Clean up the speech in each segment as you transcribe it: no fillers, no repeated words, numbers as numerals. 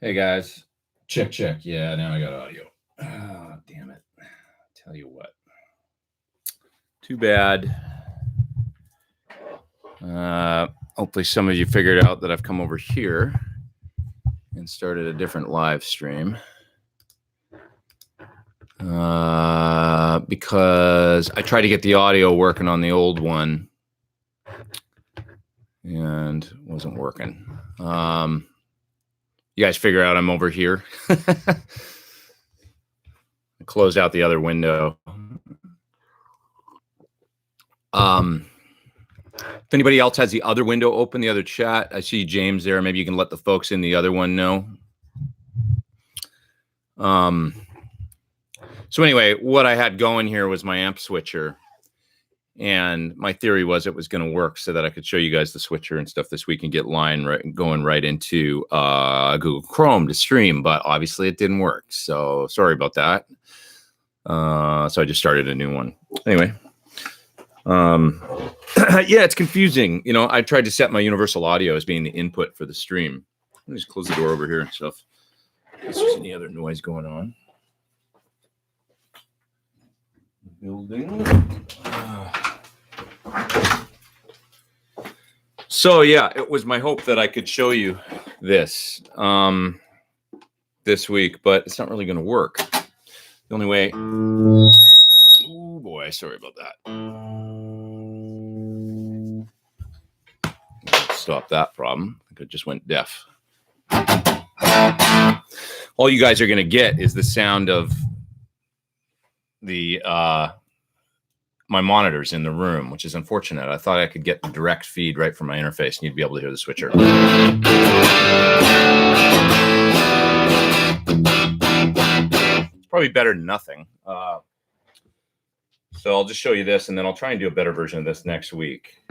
Hey guys, check. Yeah, now I got audio. Oh, damn it. Tell you what. Too bad. Hopefully some of you figured out that I've come over here and started a different live stream. Because I tried to get the audio working on the old one and it wasn't working. You guys figure out I'm over here. Close out the other window. If anybody else has the other window open, the other chat, I see James there. Maybe you can let the folks in the other one know. So anyway, what I had going here was my amp switcher. And my theory was it was going to work so that I could show you guys the switcher and stuff this week and get going right into Google Chrome to stream. But obviously it didn't work. So sorry about that. So I just started a new one. Anyway. Yeah, it's confusing. You know, I tried to set my universal audio as being the input for the stream. Let me just close the door over here and stuff. If there's any other noise going on. Building. So yeah, it was my hope that I could show you this this week, but it's not really going to work. The only way. Oh boy, sorry about that. Stop that problem. I think I just went deaf. All you guys are going to get is the sound of the my monitors in the room, which is unfortunate. I thought I could get the direct feed right from my interface and you'd be able to hear the switcher. It's probably better than nothing. So I'll just show you this, and then I'll try and do a better version of this next week.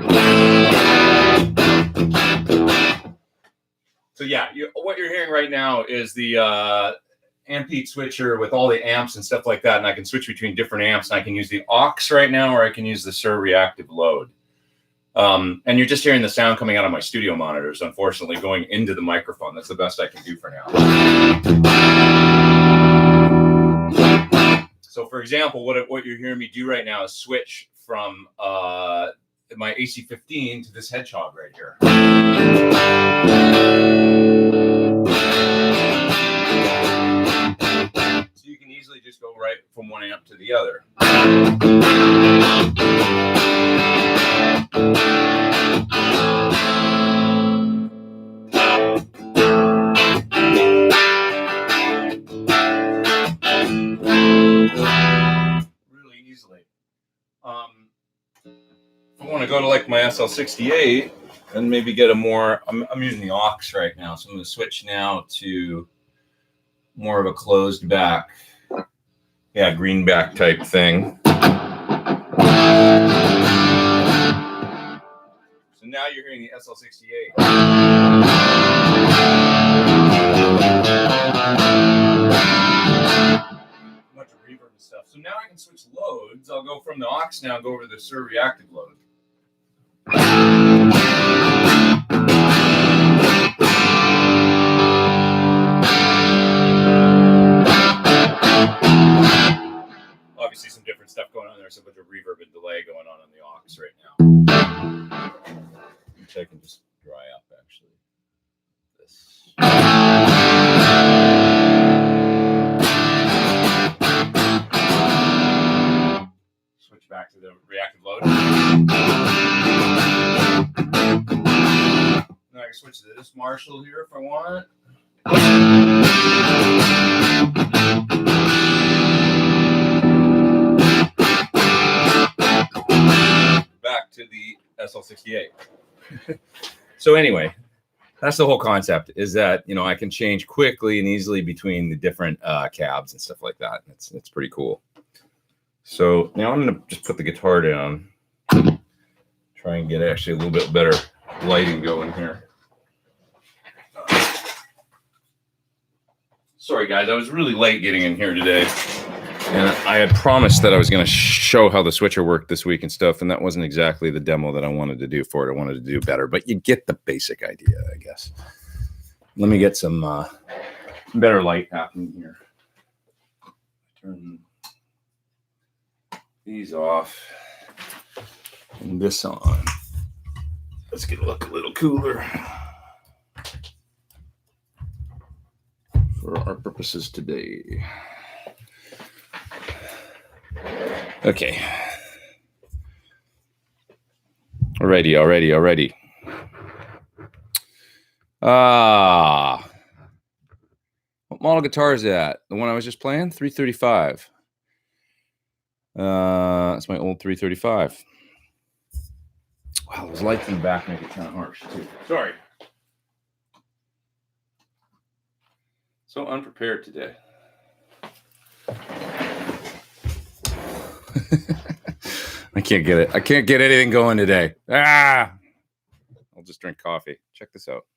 So yeah, what you're hearing right now is the Ampete switcher with all the amps and stuff like that, and I can switch between different amps, and I can use the aux right now, or I can use the SIR reactive load. And you're just hearing the sound coming out of my studio monitors, unfortunately, going into the microphone. That's the best I can do for now. So, for example, what you're hearing me do right now is switch from my AC-15 to this hedgehog right here. So you can easily just go right from one amp to the other. Really easily. If I want to go to like my SL68 and maybe get a more, I'm using the aux right now, so I'm going to switch now to more of a closed back, greenback type thing. So now you're hearing the SL68. Much of reverb and stuff. So now I can switch loads. I'll go from the aux now and go over to the SIR reactive load. Obviously some different stuff going on there. There's a bunch of reverb and delay going on the aux right now. Which I can just dry up actually. This. Switch back to the reactive load. Now I can switch to this Marshall here if I want. Back to the SL68. So anyway, that's the whole concept, is that, you know, I can change quickly and easily between the different cabs and stuff like that. It's pretty cool. So now I'm going to just put the guitar down, try and get actually a little bit better lighting going here. Sorry guys, I was really late getting in here today. And I had promised that I was going to show how the switcher worked this week and stuff, and that wasn't exactly the demo that I wanted to do for it. I wanted to do better, but you get the basic idea, I guess. Let me get some better light happening here. Turn these off and this on. Let's get it look a little cooler for our purposes today. Okay. Alrighty. What model guitar is that? The one I was just playing? 335. That's my old 335. Wow, those lights in the back make it kind of harsh too. Sorry. So unprepared today. I can't get it. I can't get anything going today. I'll just drink coffee. Check this out.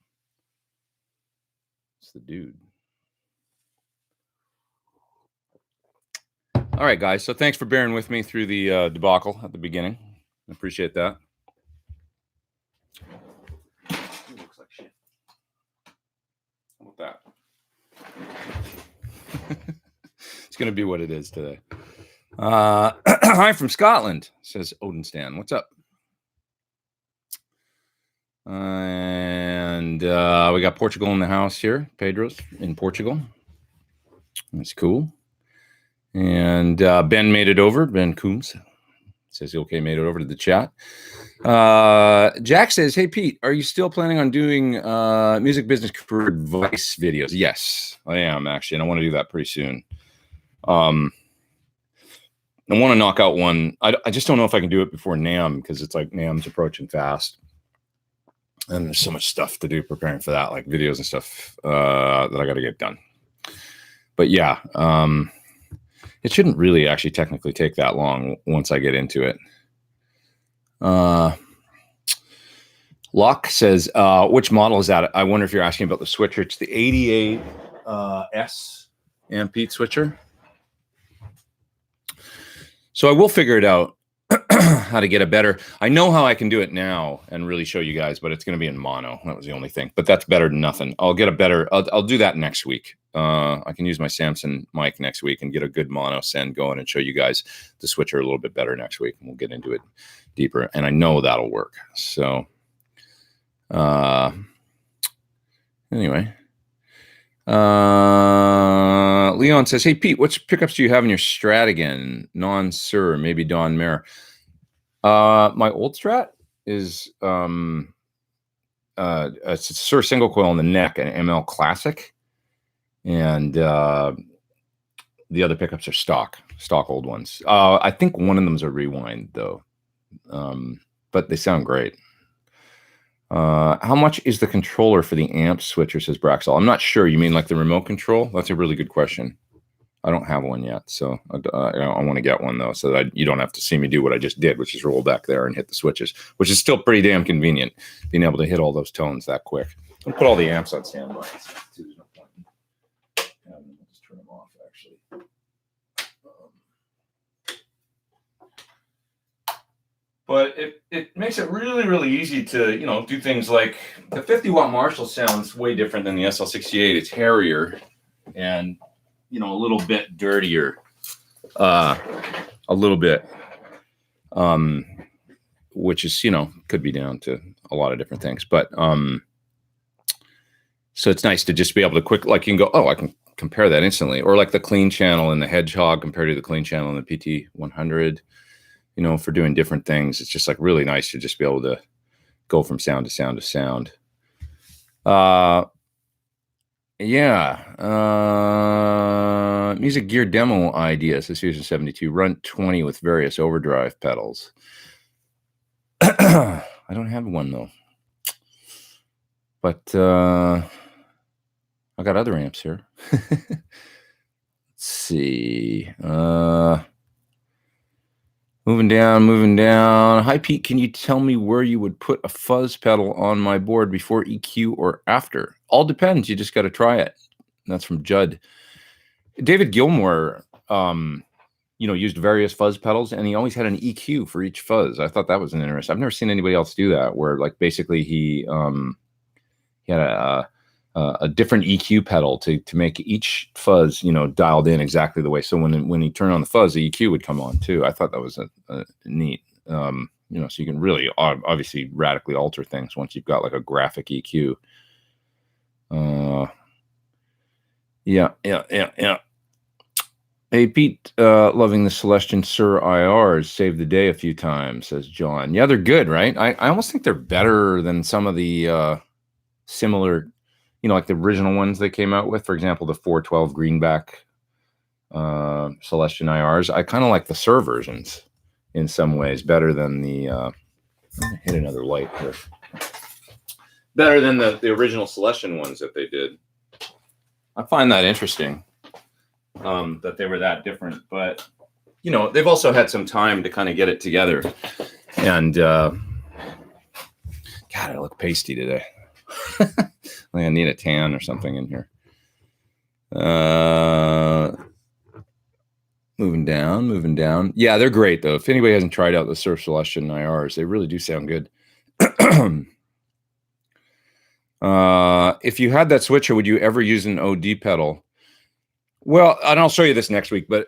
It's the dude. All right, guys. So thanks for bearing with me through the debacle at the beginning. I appreciate that. It looks like shit. How about that? It's going to be what it is today. Hi from Scotland, says Odenstan. What's up? And we got Portugal in the house here. Pedro's in Portugal. That's cool. And Ben made it over. Ben Coombs says he okay made it over to the chat. Jack says, hey, Pete, are you still planning on doing music business career advice videos? Yes, I am, actually. And I want to do that pretty soon. I want to knock out one. I just don't know if I can do it before NAMM because it's like NAMM's approaching fast. And there's so much stuff to do preparing for that, like videos and stuff that I got to get done. But yeah, it shouldn't really actually technically take that long once I get into it. Locke says, which model is that? I wonder if you're asking about the switcher. It's the 88 S Ampete switcher. So I will figure it out how to get a better. I know how I can do it now and really show you guys, but it's going to be in mono. That was the only thing, but that's better than nothing. I'll get a better. I'll do that next week. I can use my Samson mic next week and get a good mono send going and show you guys the switcher a little bit better next week, and we'll get into it deeper. And I know that'll work. So, anyway. Leon says, hey, Pete, which pickups do you have in your Strat again? Non-Sir, maybe Don Mare. My old Strat is it's a Sir single coil in the neck, an ML Classic. And the other pickups are stock old ones. I think one of them is a Rewind, though. But they sound great. How much is the controller for the amp switcher, says Braxall? I'm not sure. You mean like the remote control? That's a really good question. I don't have one yet, so I want to get one, though, so that you don't have to see me do what I just did, which is roll back there and hit the switches, which is still pretty damn convenient, being able to hit all those tones that quick. I'll put all the amps on standby. There's no point. I'll just turn them off, actually. But it makes it really, really easy to, do things like the 50-watt Marshall sounds way different than the SL68. It's hairier and, a little bit dirtier, a little bit, which is, could be down to a lot of different things. But so it's nice to just be able to like you can go, oh, I can compare that instantly. Or like the clean channel in the Hedgehog compared to the clean channel in the PT100. For doing different things. It's just like really nice to just be able to go from sound to sound to sound. Music gear demo ideas. This Fusion 72. Run 20 with various overdrive pedals. I don't have one, though. But I got other amps here. Let's see. Moving down. Hi, Pete. Can you tell me where you would put a fuzz pedal on my board before EQ or after? All depends. You just got to try it. That's from Judd. David Gilmour, used various fuzz pedals, and he always had an EQ for each fuzz. I thought that was an interesting. I've never seen anybody else do that, where like basically he had a a different EQ pedal to make each fuzz, dialed in exactly the way. So when you turn on the fuzz, the EQ would come on too. I thought that was a neat, so you can really obviously radically alter things once you've got like a graphic EQ. Yeah. Hey, Pete, loving the Celestion Sur IRs, saved the day a few times, says John. Yeah, they're good, right? I almost think they're better than some of the similar, like the original ones they came out with. For example, the 412 greenback Celestion IRs. I kind of like the Sur versions in some ways better than the, I'm gonna hit another light here. Better than the original Celestion ones that they did. I find that interesting. That they were that different, but they've also had some time to kind of get it together. And God, I look pasty today. I need a tan or something in here. Moving down. Yeah, they're great though. If anybody hasn't tried out the Surf Celestion IRs, they really do sound good. If you had that switcher, would you ever use an OD pedal? Well, and I'll show you this next week, but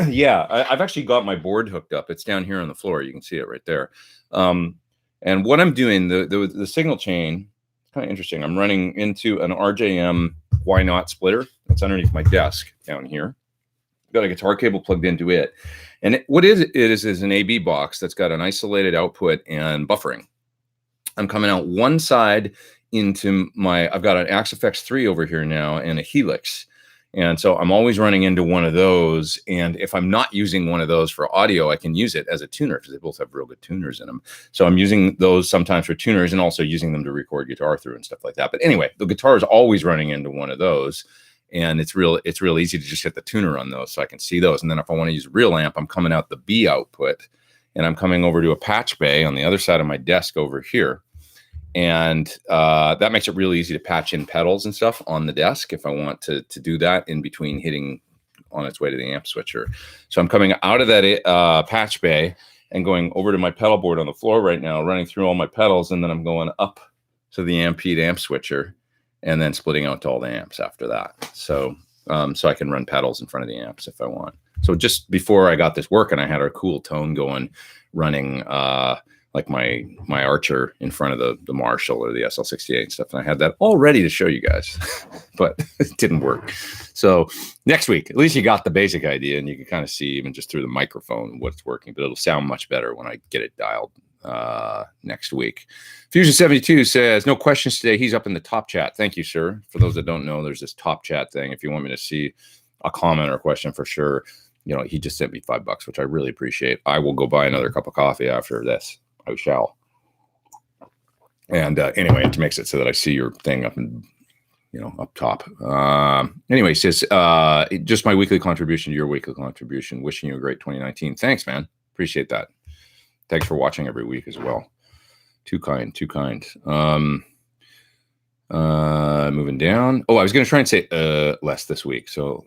yeah, I've actually got my board hooked up. It's down here on the floor. You can see it right there. And what I'm doing, the signal chain, kind of interesting. I'm running into an RJM Why Not splitter. That's underneath my desk down here. Got a guitar cable plugged into it. And what it is an AB box that's got an isolated output and buffering. I'm coming out one side into I've got an Axe-FX 3 over here now and a Helix. And so I'm always running into one of those. And if I'm not using one of those for audio, I can use it as a tuner because they both have real good tuners in them. So I'm using those sometimes for tuners and also using them to record guitar through and stuff like that. But anyway, the guitar is always running into one of those. And it's real easy to just hit the tuner on those so I can see those. And then if I want to use a real amp, I'm coming out the B output and I'm coming over to a patch bay on the other side of my desk over here. And that makes it really easy to patch in pedals and stuff on the desk if I want to do that in between hitting on its way to the amp switcher. So I'm coming out of that patch bay and going over to my pedal board on the floor right now, running through all my pedals, and then I'm going up to the Ampede amp switcher and then splitting out to all the amps after that. So I can run pedals in front of the amps if I want. So just before I got this working, I had a cool tone going, running like my Archer in front of the Marshall or the SL68 and stuff. And I had that all ready to show you guys, but it didn't work. So next week, at least you got the basic idea and you can kind of see even just through the microphone what's working, but it'll sound much better when I get it dialed next week. Fusion72 says, no questions today. He's up in the top chat. Thank you, sir. For those that don't know, there's this top chat thing. If you want me to see a comment or a question for sure, he just sent me $5, which I really appreciate. I will go buy another cup of coffee after this. I shall. And anyway, it makes it so that I see your thing up and up top. Anyway, says just my weekly contribution to your weekly contribution. Wishing you a great 2019. Thanks, man. Appreciate that. Thanks for watching every week as well. Too kind. Moving down. Oh, I was going to try and say less this week. So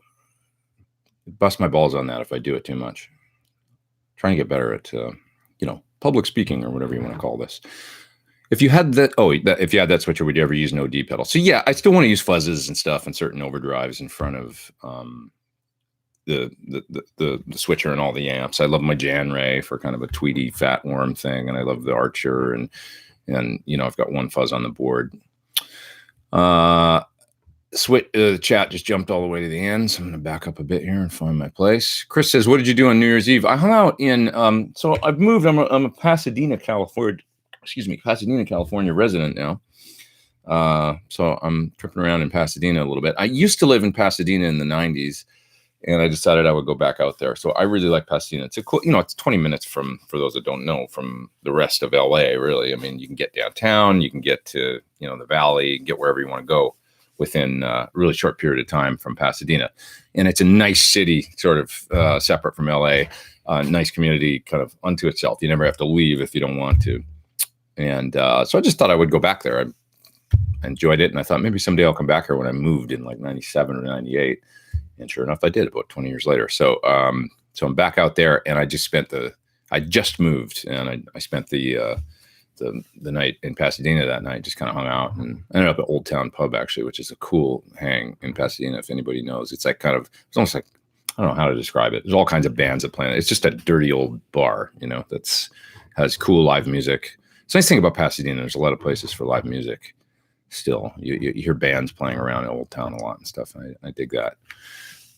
bust my balls on that if I do it too much. Trying to get better at public speaking or whatever you want to call this. If you had that, if you had that switcher, would you ever use an OD pedal? So yeah, I still want to use fuzzes and stuff and certain overdrives in front of the switcher and all the amps. I love my Jan Ray for kind of a tweedy fat worm thing, and I love the Archer and I've got one fuzz on the board. The chat just jumped all the way to the end, so I'm going to back up a bit here and find my place. Chris says, what did you do on New Year's Eve? I hung out in, so I've moved. I'm a Pasadena, California resident now. So I'm tripping around in Pasadena a little bit. I used to live in Pasadena in the 90s, and I decided I would go back out there. So I really like Pasadena. It's a cool, it's 20 minutes for those that don't know, from the rest of LA, really. I mean, you can get downtown, you can get to, the valley, get wherever you want to go within a really short period of time from Pasadena. And it's a nice city, sort of separate from LA, nice community kind of unto itself. You never have to leave if you don't want to. And so I just thought I would go back there. I enjoyed it. And I thought maybe someday I'll come back here when I moved in like 97 or 98. And sure enough, I did about 20 years later. So I'm back out there, and I just moved, and I spent the the night in Pasadena that night. Just kind of hung out and ended up at Old Town Pub, actually, which is a cool hang in Pasadena. If anybody knows, it's like it's almost like, I don't know how to describe it. There's all kinds of bands that play. It's just a dirty old bar, has cool live music. It's a nice thing about Pasadena. There's a lot of places for live music. Still, you hear bands playing around in Old Town a lot and stuff. I dig that.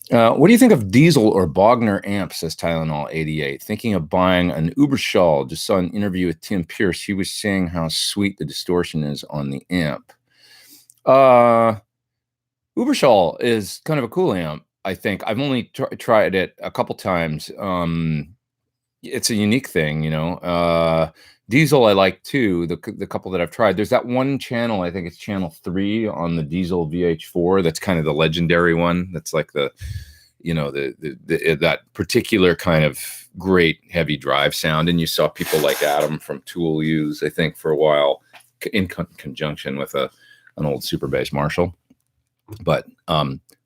What do you think of Diesel or Bogner amps, says Tylenol 88? Thinking of buying an Uberschall. Just saw an interview with Tim Pierce. He was saying how sweet the distortion is on the amp. Uberschall is kind of a cool amp, I think. I've only tried it a couple times. It's a unique thing, Diesel I like too, the couple that I've tried. There's that one channel, I think it's channel 3 on the Diesel VH4. That's kind of the legendary one. That's like that particular kind of great heavy drive sound. And you saw people like Adam from Tool use, I think, for a while in conjunction with an old Super Bass Marshall. But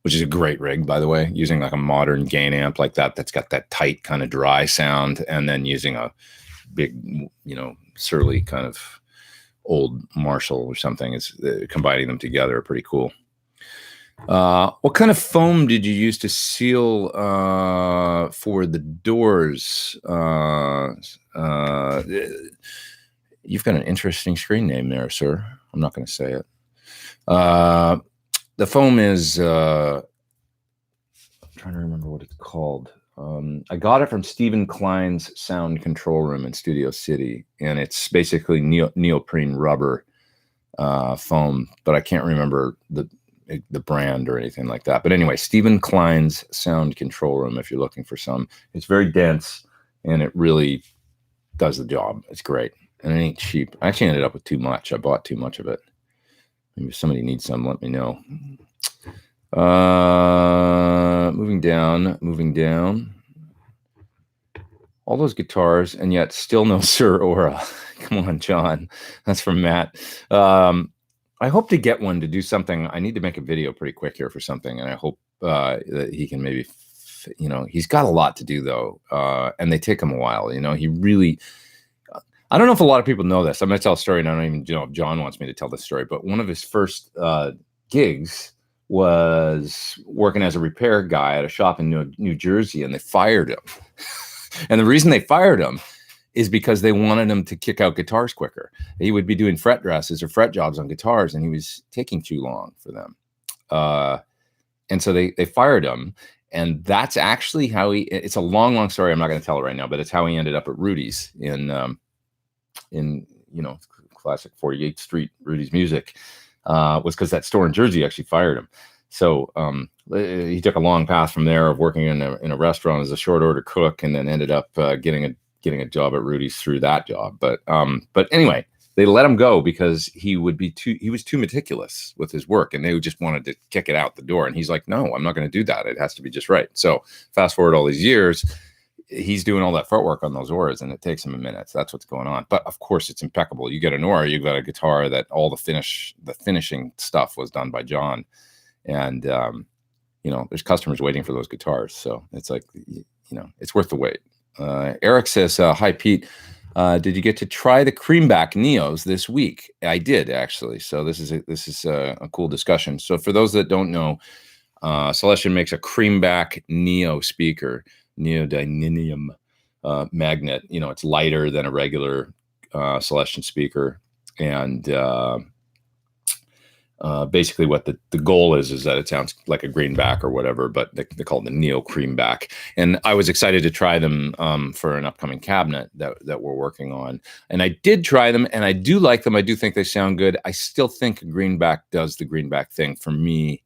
which is a great rig, by the way, using like a modern gain amp like that's got that tight kind of dry sound, and then using a big, surly kind of old Marshall or something. Is combining them together pretty cool. What kind of foam did you use to seal for the doors? You've got an interesting screen name there, sir. I'm not going to say it. The foam is, I'm trying to remember what it's called. I got it from Stephen Klein's sound control room in Studio City, and it's basically neoprene rubber foam, but I can't remember the brand or anything like that. But anyway, Stephen Klein's sound control room, if you're looking for some. It's very dense, and it really does the job. It's great, and it ain't cheap. I actually ended up with too much. I bought too much of it. Maybe if somebody needs some, let me know. Moving down. All those guitars, and yet still no Sir Aura. Come on, John. That's from Matt. I hope to get one to do something. I need to make a video pretty quick here for something, and I hope that he can maybe, he's got a lot to do though, and they take him a while. He really. I don't know if a lot of people know this. I'm going to tell a story, and I don't even know if John wants me to tell this story, but one of his first gigs was working as a repair guy at a shop in New Jersey, and they fired him. And the reason they fired him is because they wanted him to kick out guitars quicker. He would be doing fret dresses or fret jobs on guitars, and he was taking too long for them. And so they fired him. And that's actually how it's a long story. I'm not going to tell it right now, but it's how he ended up at Rudy's in classic 48th Street Rudy's Music, was because that store in Jersey actually fired him. So he took a long path from there of working in a restaurant as a short order cook, and then ended up getting a job at Rudy's through that job. But anyway, they let him go because he was too meticulous with his work, and they just wanted to kick it out the door. And he's like, no, I'm not going to do that. It has to be just right. So fast forward all these years, he's doing all that footwork on those Auras, and it takes him a minute. So that's what's going on. But of course, it's impeccable. You get an Aura, you've got a guitar that all the finishing stuff was done by John. And, there's customers waiting for those guitars. So it's like, it's worth the wait. Eric says, hi, Pete. Did you get to try the Creamback Neos this week? I did, actually. So this is a cool discussion. So for those that don't know, Celestion makes a Creamback Neo speaker, neodymium magnet. It's lighter than a regular Celestion speaker, and basically what the goal is that it sounds like a greenback or whatever, but they call it the Neo Creamback. And I was excited to try them for an upcoming cabinet that we're working on. And I did try them, and I do like them. I do think they sound good. I still think a greenback does the greenback thing for me.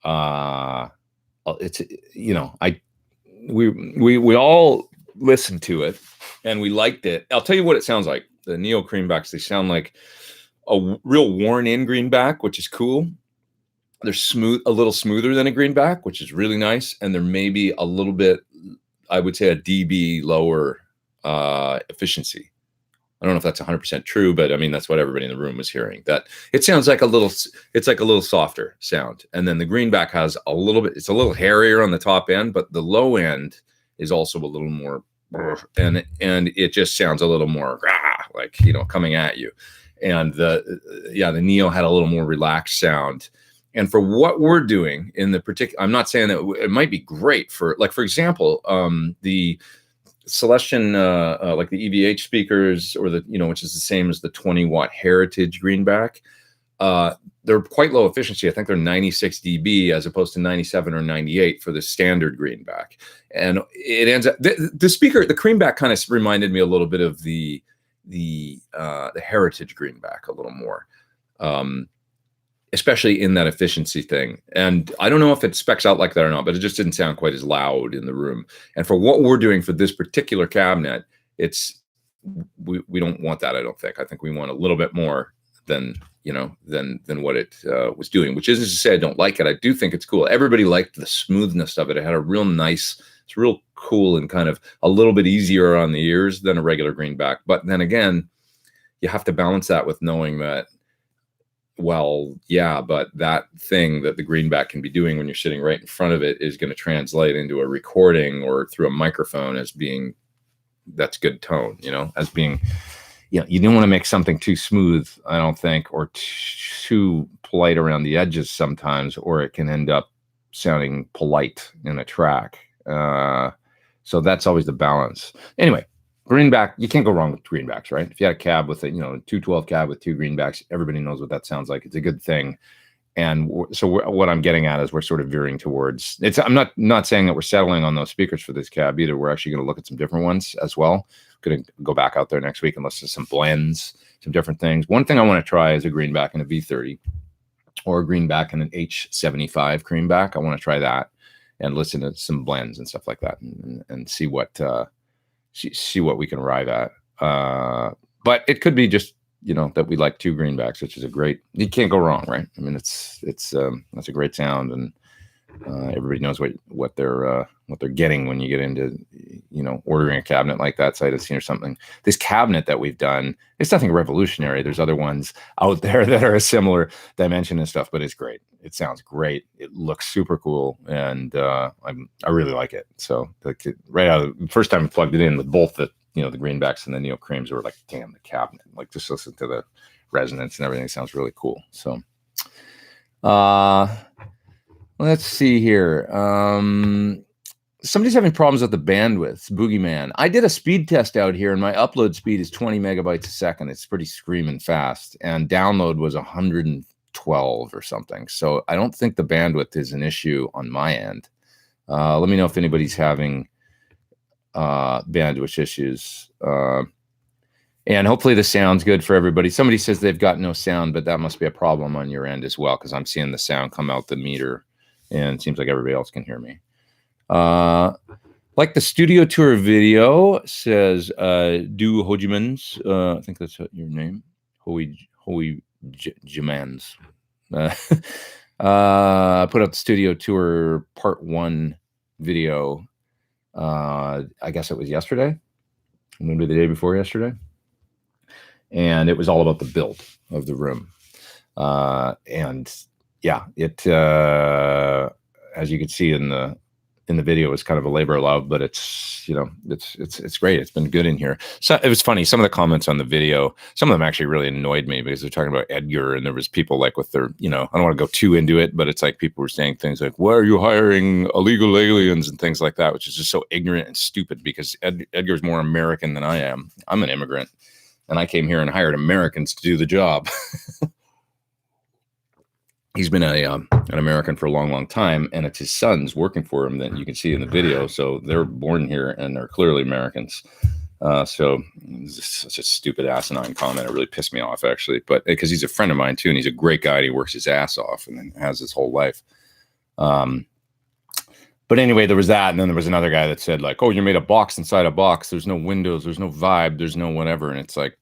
It's we all listened to it and we liked it. I'll tell you what it sounds like. The Neo Creambacks, they sound like a real worn-in greenback, which is cool. They're a little smoother than a greenback, which is really nice. And they're maybe a little bit, I would say, a dB lower efficiency. I don't know if that's 100% true, but I mean, that's what everybody in the room was hearing. That it sounds like it's like a little softer sound. And then the greenback has it's a little hairier on the top end, but the low end is also a little more, and it just sounds a little more like, coming at you. And the Neo had a little more relaxed sound. And for what we're doing in the particular, I'm not saying that it might be great for, like, for example, the Celestion, like the EVH speakers, or the, which is the same as the 20-watt Heritage Greenback. They're quite low efficiency. I think they're 96 dB as opposed to 97 or 98 for the standard Greenback. And it ends up, the speaker, the Greenback kind of reminded me a little bit of the Heritage Greenback a little more, especially in that efficiency thing. And I don't know if it specs out like that or not, but it just didn't sound quite as loud in the room. And for what we're doing for this particular cabinet, we don't want that. I don't think. I think we want a little bit more than what it was doing, which isn't to say I don't like it. I do think it's cool. Everybody liked the smoothness of it. It had a real nice, it's real cool and kind of a little bit easier on the ears than a regular Greenback. But then again, you have to balance that with knowing that, well, yeah, but that thing that the Greenback can be doing when you're sitting right in front of it is going to translate into a recording or through a microphone as being, that's good tone, as being, you don't want to make something too smooth, I don't think, or too polite around the edges sometimes, or it can end up sounding polite in a track. So that's always the balance. Anyway, Greenback, you can't go wrong with Greenbacks, right? If you had a cab with a 212 cab with 2 Greenbacks, everybody knows what that sounds like. It's a good thing. And so what I'm getting at is we're sort of veering towards, I'm not saying that we're settling on those speakers for this cab either. We're actually going to look at some different ones as well. Going to go back out there next week and listen to some blends, some different things. One thing I want to try is a Greenback and a V30, or a Greenback and an H75 Greenback. I want to try that and listen to some blends and stuff like that, and see what we can arrive at. But it could be just, that we like 2 Greenbacks, which is you can't go wrong, right? I mean, that's a great sound, and everybody knows what they're getting when you get into, ordering a cabinet like that sight unseen or something. This cabinet that we've done, it's nothing revolutionary. There's other ones out there that are a similar dimension and stuff, but it's great. It sounds great. It looks super cool, and I really like it. So right out of the first time I plugged it in with both the the Greenbacks and the Neo Creams, were like, damn, the cabinet, like, just listen to the resonance and everything. It sounds really cool. So let's see here. Somebody's having problems with the bandwidth. Boogeyman. I did a speed test out here, and my upload speed is 20 megabytes a second. It's pretty screaming fast, and download was 112 or something. So I don't think the bandwidth is an issue on my end. Let me know if anybody's having bandwidth issues, and hopefully the sound's good for everybody. Somebody says they've got no sound, but that must be a problem on your end as well, because I'm seeing the sound come out the meter, and it seems like everybody else can hear me. Like the studio tour video, says Do Hojimans, I think that's your name, Jimans. Put out the studio tour part 1 video. I guess it was yesterday, maybe the day before yesterday, and it was all about the build of the room. And yeah, it as you can see in the video, it's kind of a labor of love, but it's it's great. It's been good in here. So it was funny. Some of the comments on the video, some of them actually really annoyed me, because they're talking about Edgar, and there was people like with their, I don't want to go too into it, but it's like people were saying things like, why are you hiring illegal aliens and things like that, which is just so ignorant and stupid, because Edgar's more American than I am. I'm an immigrant, and I came here and hired Americans to do the job. He's been an American for a long, long time, and it's his sons working for him that you can see in the video. So they're born here, and they're clearly Americans. So it's such a stupid, asinine comment. It really pissed me off, actually. But because he's a friend of mine too, and he's a great guy, and he works his ass off, and has his whole life. But anyway, there was that, and then there was another guy that said, like, "Oh, you made a box inside a box. There's no windows, there's no vibe, there's no whatever." And it's like,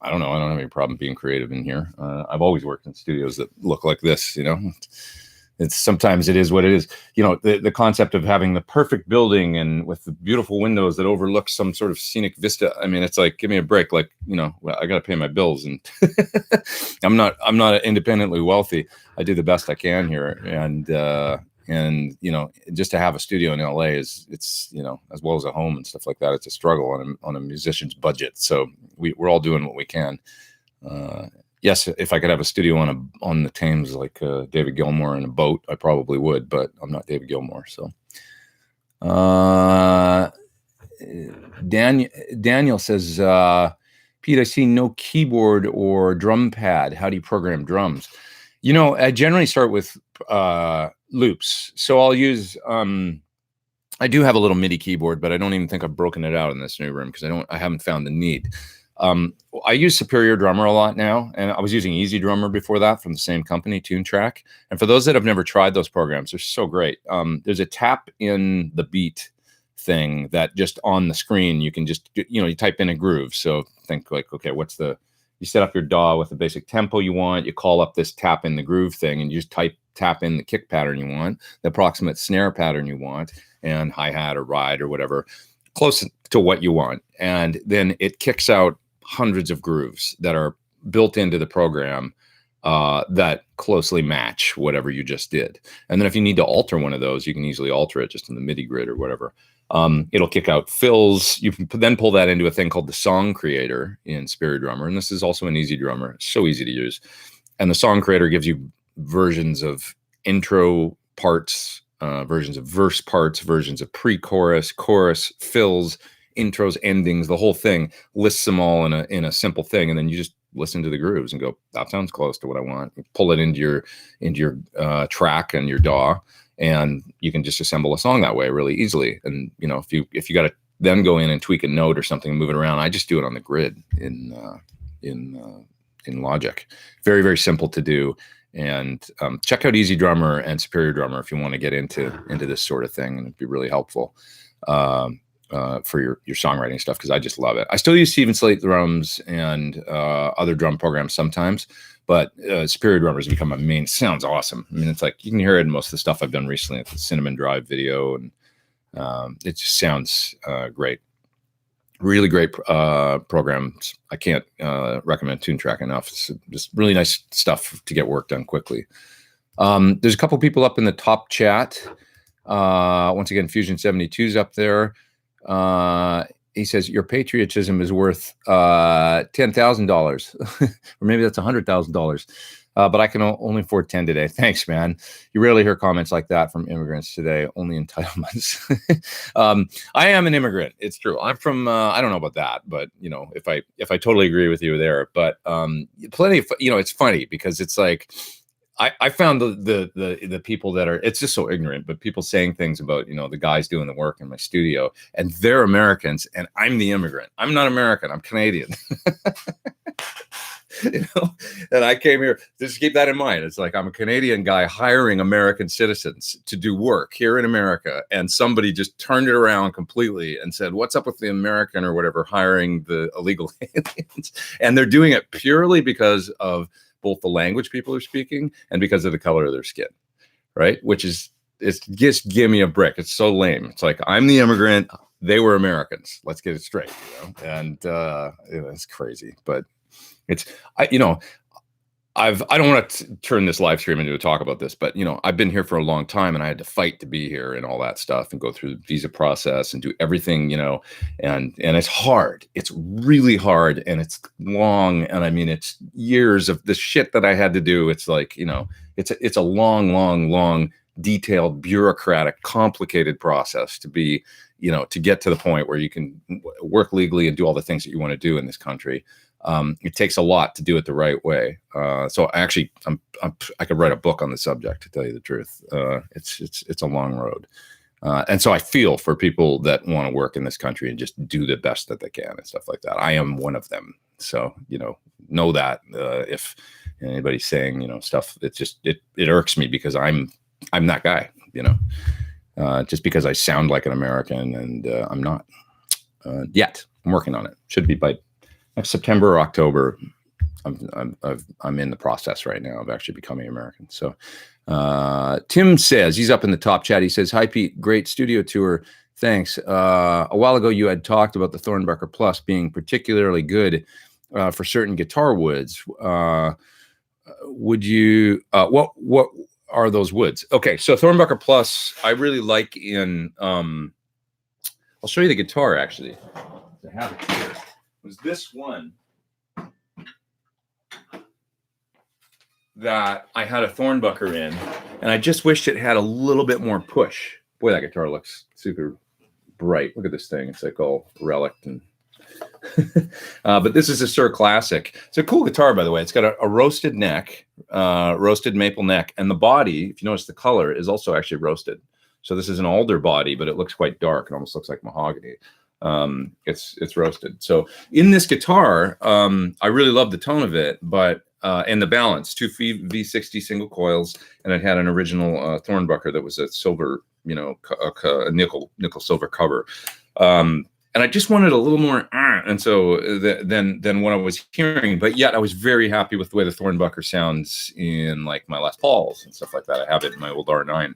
I don't know. I don't have any problem being creative in here. I've always worked in studios that look like this, It's sometimes it is what it is. The concept of having the perfect building and with the beautiful windows that overlook some sort of scenic vista. I mean, it's like, give me a break. Like, well, I got to pay my bills, and I'm not independently wealthy. I do the best I can here, and And, just to have a studio in LA it's, as well as a home and stuff like that, it's a struggle on a musician's budget. So we're all doing what we can. Yes, if I could have a studio on the Thames like David Gilmour in a boat, I probably would, but I'm not David Gilmour. So Daniel says, Pete, I see no keyboard or drum pad. How do you program drums? I generally start with loops. So I'll use I do have a little MIDI keyboard, but I don't even think I've broken it out in this new room because I haven't found the need. I use Superior Drummer a lot now, and I was using Easy Drummer before that from the same company, TuneTrack. And for those that have never tried those programs, they're so great. There's a tap in the beat thing that just on the screen, you can just, you type in a groove. So think like, okay, you set up your DAW with the basic tempo you want, you call up this tap in the groove thing, and you just tap in the kick pattern you want, the approximate snare pattern you want, and hi-hat or ride or whatever, close to what you want. And then it kicks out hundreds of grooves that are built into the program that closely match whatever you just did. And then if you need to alter one of those, you can easily alter it just in the MIDI grid or whatever. It'll kick out fills. You can then pull that into a thing called the Song Creator in Superior Drummer. And this is also an Easy Drummer. It's so easy to use. And the Song Creator gives you versions of intro parts, versions of verse parts, versions of pre-chorus, chorus, fills, intros, endings, the whole thing, lists them all in a simple thing. And then you just listen to the grooves and go, that sounds close to what I want. You pull it into your track and your DAW, and you can just assemble a song that way really easily. And if you got to then go in and tweak a note or something and move it around, I just do it on the grid in Logic. Very, very simple to do. And check out Easy Drummer and Superior Drummer if you want to get into this sort of thing, and it'd be really helpful for your songwriting stuff, because I just love it. I still use Steven Slate drums and other drum programs sometimes, but Superior Drummer has become my main. Sounds awesome. I mean, it's like you can hear it in most of the stuff I've done recently, like the Cinnamon Drive video, and it just sounds great. Really great programs. I can't recommend TuneTrack enough. It's just really nice stuff to get work done quickly. There's a couple people up in the top chat. Once again, Fusion 72's up there. He says, your patriotism is worth $10,000, or maybe that's $100,000. But I can only afford 10 today. Thanks, man. You rarely hear comments like that from immigrants today. Only entitlements. I am an immigrant. It's true. I'm from. I don't know about that, but if I totally agree with you there. But plenty of. It's funny because it's like I found the people that are. It's just so ignorant. But people saying things about the guys doing the work in my studio, and they're Americans, and I'm the immigrant. I'm not American. I'm Canadian. And I came here, just keep that in mind. It's like I'm a Canadian guy hiring American citizens to do work here in America, and somebody just turned it around completely and said, what's up with the American or whatever hiring the illegal aliens? And they're doing it purely because of both the language people are speaking and because of the color of their skin, right? Which is, it's just give me a brick. It's so lame. It's like, I'm the immigrant, they were Americans. Let's get it straight, and it's crazy. But I don't want to turn this live stream into a talk about this, but I've been here for a long time, and I had to fight to be here and all that stuff, and go through the visa process and do everything, and it's hard. It's really hard, and it's long, and I mean it's years of the shit that I had to do. It's like it's a long, detailed, bureaucratic, complicated process to be to get to the point where you can work legally and do all the things that you want to do in this country. It takes a lot to do it the right way. So actually, I could write a book on the subject, to tell you the truth. It's a long road. And so I feel for people that want to work in this country and just do the best that they can and stuff like that. I am one of them. So, know that if anybody's saying, stuff, it irks me because I'm that guy, just because I sound like an American, and I'm not yet. I'm working on it. Should be by next September or October. I'm in the process right now of actually becoming American. So Tim says, he's up in the top chat. He says, hi, Pete, great studio tour. Thanks. A while ago, you had talked about the Thornbucker Plus being particularly good for certain guitar woods. Would you, what are those woods. Okay, so Thornbucker Plus, I really like in. I'll show you the guitar actually. I have it here. It was this one that I had a Thornbucker in, and I just wished it had a little bit more push. Boy, that guitar looks super bright. Look at this thing. It's like all relic and. But this is a Sir Classic. It's a cool guitar, by the way. It's got a roasted neck, roasted maple neck, and the body, if you notice the color, is also actually roasted. So this is an alder body, but it looks quite dark. It almost looks like mahogany. It's roasted. So in this guitar, I really love the tone of it, but and the balance. 2 V60 single coils, and it had an original Thornbucker that was a silver, a nickel silver cover. And I just wanted a little more, and so than what I was hearing, but yet I was very happy with the way the Thornbucker sounds in like my Les Pauls and stuff like that. I have it in my old R9.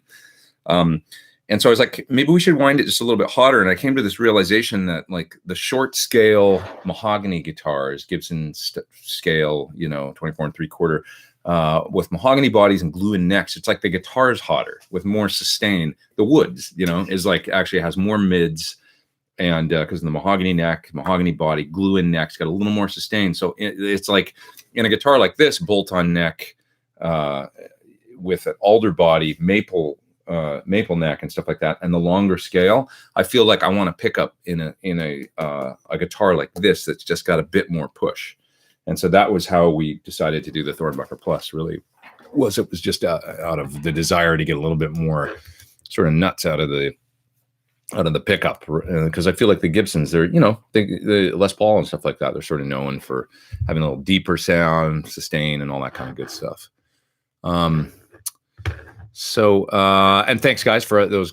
And so I was like, maybe we should wind it just a little bit hotter. And I came to this realization that like the short scale mahogany guitars, Gibson scale, 24 3/4, with mahogany bodies and glue-in necks, it's like the guitar is hotter with more sustain. The woods, is like actually has more mids. And because the mahogany neck, mahogany body, glue-in neck's got a little more sustain. So it's like in a guitar like this, bolt-on neck with an alder body, maple neck and stuff like that, and the longer scale, I feel like I want to pick up in a guitar like this that's just got a bit more push. And so that was how we decided to do the Thornbucker Plus. Really, it was just out of the desire to get a little bit more sort of nuts out of the pickup, because I feel like the Gibsons, they're, the Les Paul and stuff like that, they're sort of known for having a little deeper sound, sustain, and all that kind of good stuff. So and thanks guys for those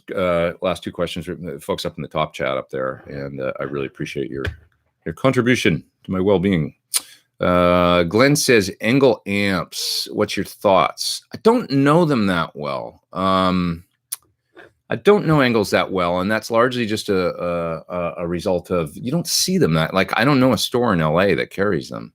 last 2 questions, folks up in the top chat up there, and I really appreciate your contribution to my well-being. Glenn says, Engel amps, what's your thoughts? I don't know them that well. I don't know Engels that well, and that's largely just a result of you don't see them that like I don't know a store in LA that carries them.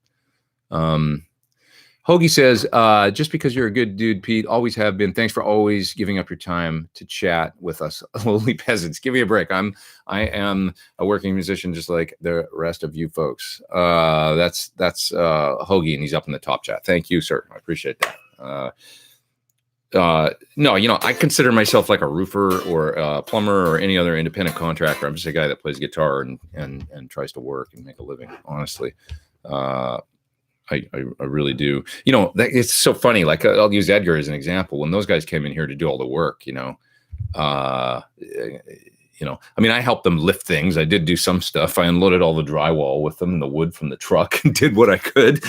Hoagie says, just because you're a good dude, Pete, always have been. Thanks for always giving up your time to chat with us lowly peasants. Give me a break. I am a working musician just like the rest of you folks. That's Hoagie, and he's up in the top chat. Thank you, sir. I appreciate that. No, I consider myself like a roofer or a plumber or any other independent contractor. I'm just a guy that plays guitar and tries to work and make a living. Honestly, I really do. It's so funny. Like I'll use Edgar as an example. When those guys came in here to do all the work, I helped them lift things. I did do some stuff. I unloaded all the drywall with them, the wood from the truck, and did what I could,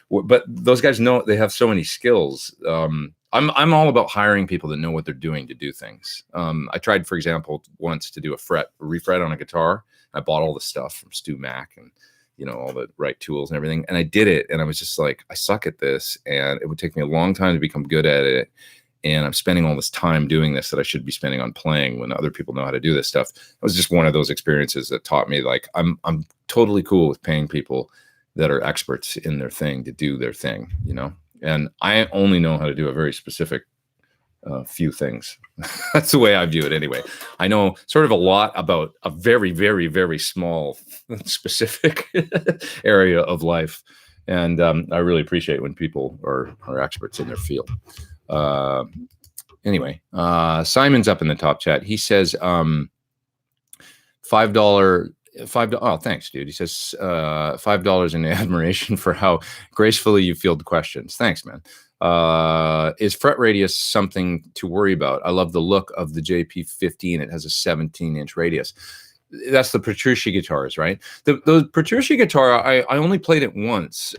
but those guys know they have so many skills. I'm all about hiring people that know what they're doing to do things. I tried, for example, once to do a refret on a guitar. I bought all the stuff from Stu Mack and, all the right tools and everything. And I did it. And I was just like, I suck at this. And it would take me a long time to become good at it. And I'm spending all this time doing this that I should be spending on playing when other people know how to do this stuff. It was just one of those experiences that taught me, like, I'm totally cool with paying people that are experts in their thing to do their thing, and I only know how to do a very specific few things. That's the way I view it anyway. I know sort of a lot about a very, very, very small, specific area of life. And I really appreciate when people are experts in their field. Anyway, Simon's up in the top chat. He says $5. Oh, thanks, dude. He says $5 in admiration for how gracefully you field questions. Thanks, man. Is fret radius something to worry about? I love the look of the JP15. It has a 17-inch radius. That's the Petrucci guitars, right? The Petrucci guitar, I only played it once.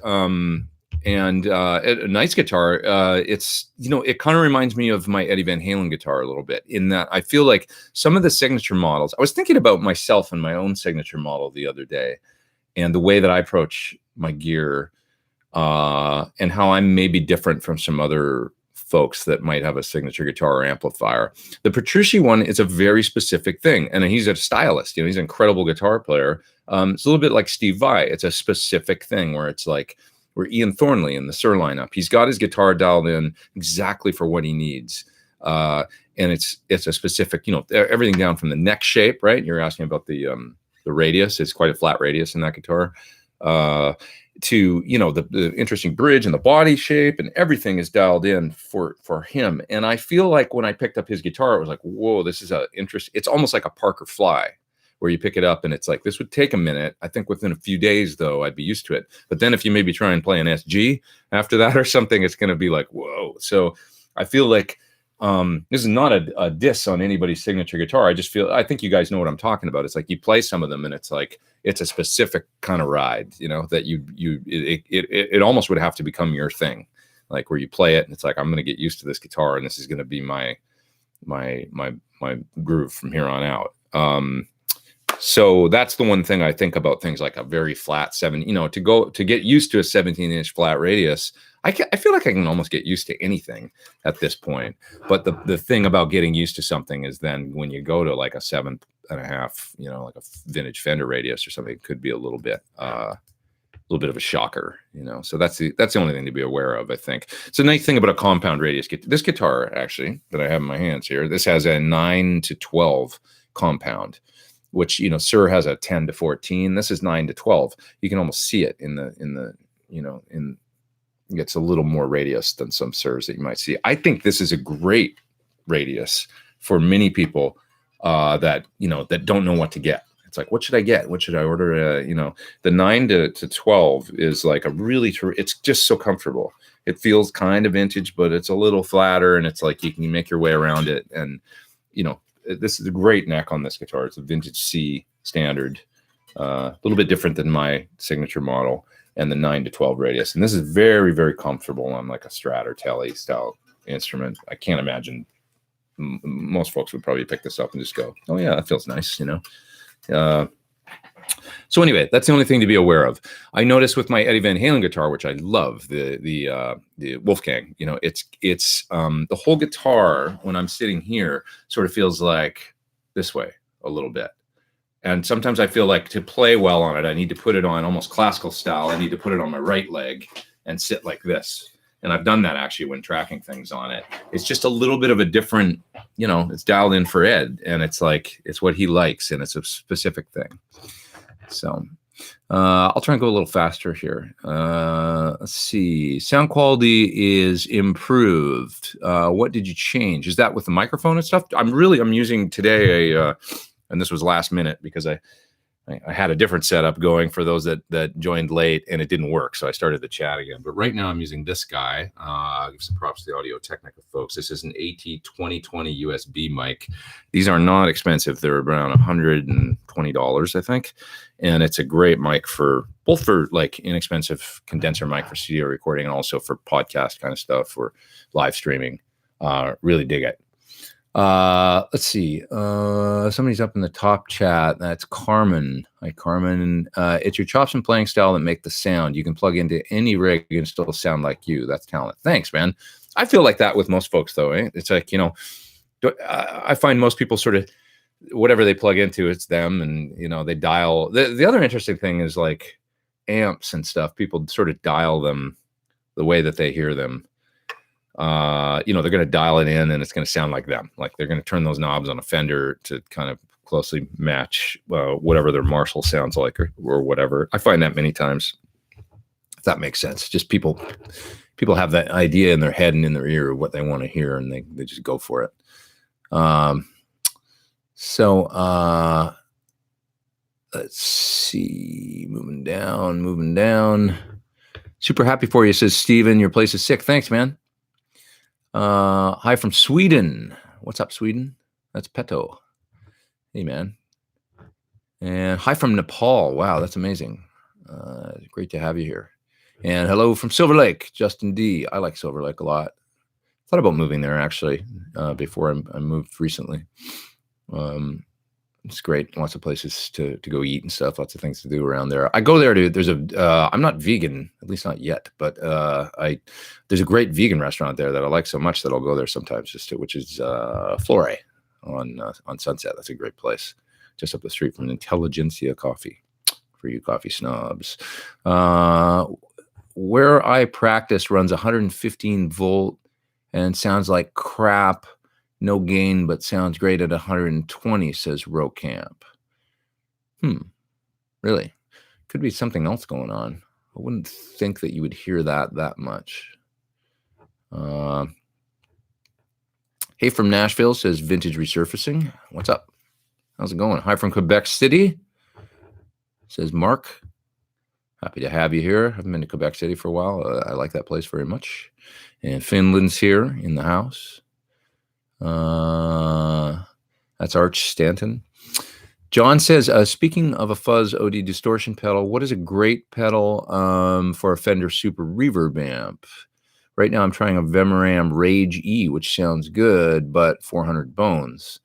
And a nice guitar. It's, it kind of reminds me of my Eddie Van Halen guitar a little bit, in that I feel like some of the signature models, I was thinking about myself and my own signature model the other day, and the way that I approach my gear, and how I'm maybe different from some other folks that might have a signature guitar or amplifier. The Petrucci one is a very specific thing, and he's a stylist. He's an incredible guitar player. It's a little bit like Steve Vai. It's a specific thing where it's like, or Ian Thornley in the Sir lineup. He's got his guitar dialed in exactly for what he needs. And it's a specific, everything down from the neck shape, right? You're asking about the radius. It's quite a flat radius in that guitar. To the interesting bridge and the body shape, and everything is dialed in for him. And I feel like when I picked up his guitar, it was like, whoa, this is it's almost like a Parker Fly, where you pick it up and it's like, this would take a minute. I think within a few days though, I'd be used to it. But then if you maybe try and play an SG after that or something, it's going to be like, whoa. So I feel like this is not a diss on anybody's signature guitar. I think you guys know what I'm talking about. It's like you play some of them and it's like, it's a specific kind of ride, that it almost would have to become your thing, like where you play it and it's like, I'm going to get used to this guitar and this is going to be my groove from here on out. So that's the one thing I think about things like a very flat to get used to a 17-inch flat radius. I feel like I can almost get used to anything at this point. But the thing about getting used to something is then when you go to like a 7.5, like a vintage Fender radius or something, it could be a little bit of a shocker, So that's the only thing to be aware of, I think. It's a nice thing about a compound radius. This guitar actually that I have in my hands here, this has a 9-12 compound, which Sir has a 10-14. This is 9-12. You can almost see it it's a little more radius than some Sirs that you might see. I think this is a great radius for many people that don't know what to get. It's like, what should I get? What should I order? The 9-12 is like it's just so comfortable. It feels kind of vintage, but it's a little flatter, and it's like you can make your way around it. And this is a great neck on this guitar. It's a vintage C standard, a little bit different than my signature model, and the 9-12 radius. And this is very, very comfortable on like a Strat or Tele style instrument. I can't imagine most folks would probably pick this up and just go, oh yeah, that feels nice, So anyway, that's the only thing to be aware of. I noticed with my Eddie Van Halen guitar, which I love, the Wolfgang, it's the whole guitar when I'm sitting here sort of feels like this way a little bit. And sometimes I feel like to play well on it, I need to put it on almost classical style. I need to put it on my right leg and sit like this. And I've done that actually when tracking things on it. It's just a little bit of a different, it's dialed in for Ed, and it's like, it's what he likes, and it's a specific thing. So I'll try and go a little faster here. Let's see. Sound quality is improved. What did you change? Is that with the microphone and stuff? I'm using today and this was last minute because I had a different setup going for those that joined late, and it didn't work. So I started the chat again. But right now I'm using this guy. I'll give some props to the Audio Technica folks. This is an AT2020 USB mic. These are not expensive. They're around $120, I think. And it's a great mic both for like inexpensive condenser mic for studio recording, and also for podcast kind of stuff or live streaming. Really dig it. Let's see. Somebody's up in the top chat. That's Carmen. Hi, Carmen. It's your chops and playing style that make the sound. You can plug into any rig and still sound like you. That's talent. Thanks, man. I feel like that with most folks, though. It's like, I find most people sort of, whatever they plug into, it's them, and they dial. The other interesting thing is like amps and stuff. People sort of dial them the way that they hear them. They're going to dial it in and it's going to sound like them. Like they're going to turn those knobs on a Fender to kind of closely match whatever their Marshall sounds like or whatever. I find that many times, if that makes sense. Just people have that idea in their head and in their ear of what they want to hear, and they just go for it. Let's see. Moving down. Super happy for you, says Steven. Your place is sick. Thanks, man. Hi from Sweden. What's up, Sweden? That's Peto. Hey, man. And hi from Nepal. Wow, that's amazing. Great to have you here. And hello from Silver Lake, Justin D. I like Silver Lake a lot. Thought about moving there, actually, before I moved recently. It's great. Lots of places to go eat and stuff. Lots of things to do around there. I go there to, I'm not vegan, at least not yet, but there's a great vegan restaurant there that I like so much that I'll go there sometimes which is Flore on Sunset. That's a great place. Just up the street from Intelligentsia Coffee for you coffee snobs. where I practice runs 115 volt and sounds like crap. No gain, but sounds great at 120, says Rocamp. Really? Could be something else going on. I wouldn't think that you would hear that much. Hey from Nashville, says Vintage Resurfacing. What's up? How's it going? Hi from Quebec City, says Mark. Happy to have you here. Haven't been to Quebec City for a while. I like that place very much. And Finland's here in the house. That's Arch Stanton. John says, speaking of a fuzz OD distortion pedal, what is a great pedal for a Fender Super Reverb amp? Right now I'm trying a Vemoram Rage E, which sounds good, but 400 bones.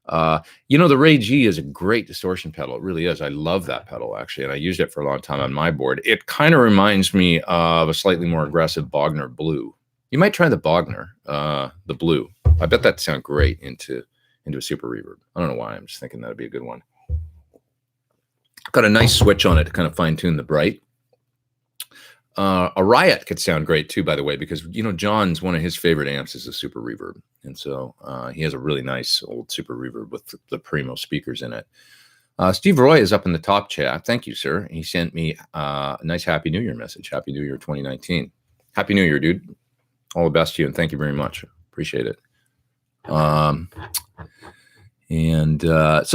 The Rage E is a great distortion pedal. It really is. I love that pedal, actually, and I used it for a long time on my board. It kind of reminds me of a slightly more aggressive Bogner Blue. You might try the Bogner, the Blue. I bet that'd sound great into a Super Reverb. I don't know why. I'm just thinking that'd be a good one. Got a nice switch on it to kind of fine-tune the bright. A Riot could sound great too, by the way, because John's one of his favorite amps is a Super Reverb, and so he has a really nice old Super Reverb with the Primo speakers in it. Steve Roy is up in the top chat. Thank you, sir. He sent me a nice Happy New Year message. Happy New Year 2019. Happy New Year, dude. All the best to you, and thank you very much. Appreciate it. So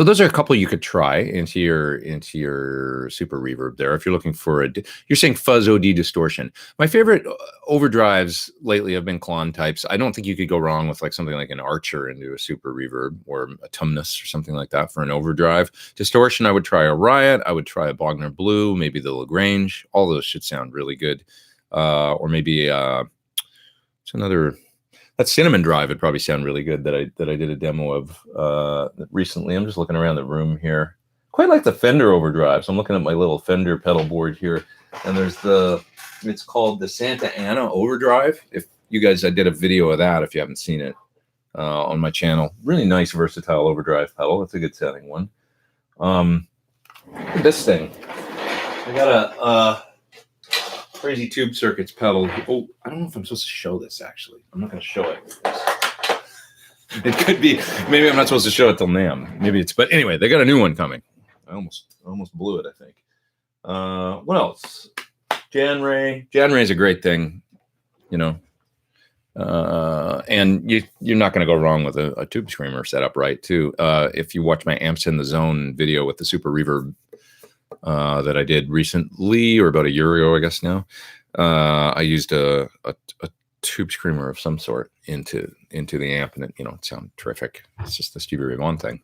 those are a couple you could try into your Super Reverb there. If you're looking for you're saying fuzz OD distortion. My favorite overdrives lately have been Klon types. I don't think you could go wrong with something like an Archer into a Super Reverb or a Tumnus or something like that for an overdrive. Distortion, I would try a Riot. I would try a Bogner Blue, maybe the Lagrange. All those should sound really good. Or maybe it's another. That Cinnamon Drive would probably sound really good that I did a demo of recently. I'm just looking around the room here. Quite like the Fender overdrive. So I'm looking at my little Fender pedal board here, and it's called the Santa Ana overdrive. If you guys, I did a video of that if you haven't seen it on my channel. Really nice, versatile overdrive pedal. It's a good sounding one. This thing, I got a Crazy Tube Circuits pedal. Oh, I don't know if I'm supposed to show this, actually. I'm not going to show it. It could be. Maybe I'm not supposed to show it till NAMM. But anyway, they got a new one coming. I almost blew it, I think. What else? Jan Ray. Jan Ray is a great thing, and you're not going to go wrong with a tube screamer set up right, too. If you watch my Amps in the Zone video with the Super Reverb that I did recently, or about a year ago, I guess now. I used a tube screamer of some sort into the amp, and it sounded terrific. It's just the Stevie Ray Vaughan thing.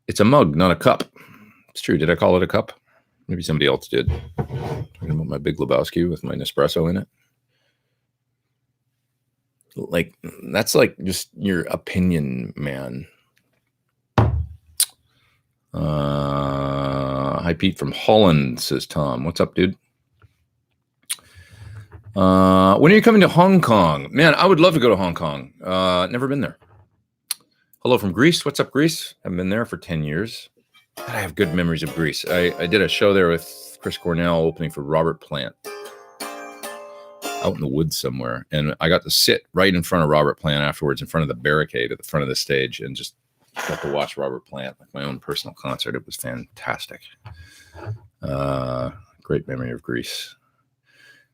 It's a mug, not a cup. It's true. Did I call it a cup? Maybe somebody else did. Talking about my Big Lebowski with my Nespresso in it. That's just your opinion, man. Hi, Pete from Holland, says Tom. What's up, dude? When are you coming to Hong Kong? Man, I would love to go to Hong Kong. Never been there. Hello from Greece. What's up, Greece? Haven't been there for 10 years. I have good memories of Greece. I did a show there with Chris Cornell opening for Robert Plant out in the woods somewhere. And I got to sit right in front of Robert Plant afterwards, in front of the barricade at the front of the stage, and just got to watch Robert Plant, like my own personal concert. It was fantastic. Great memory of Greece.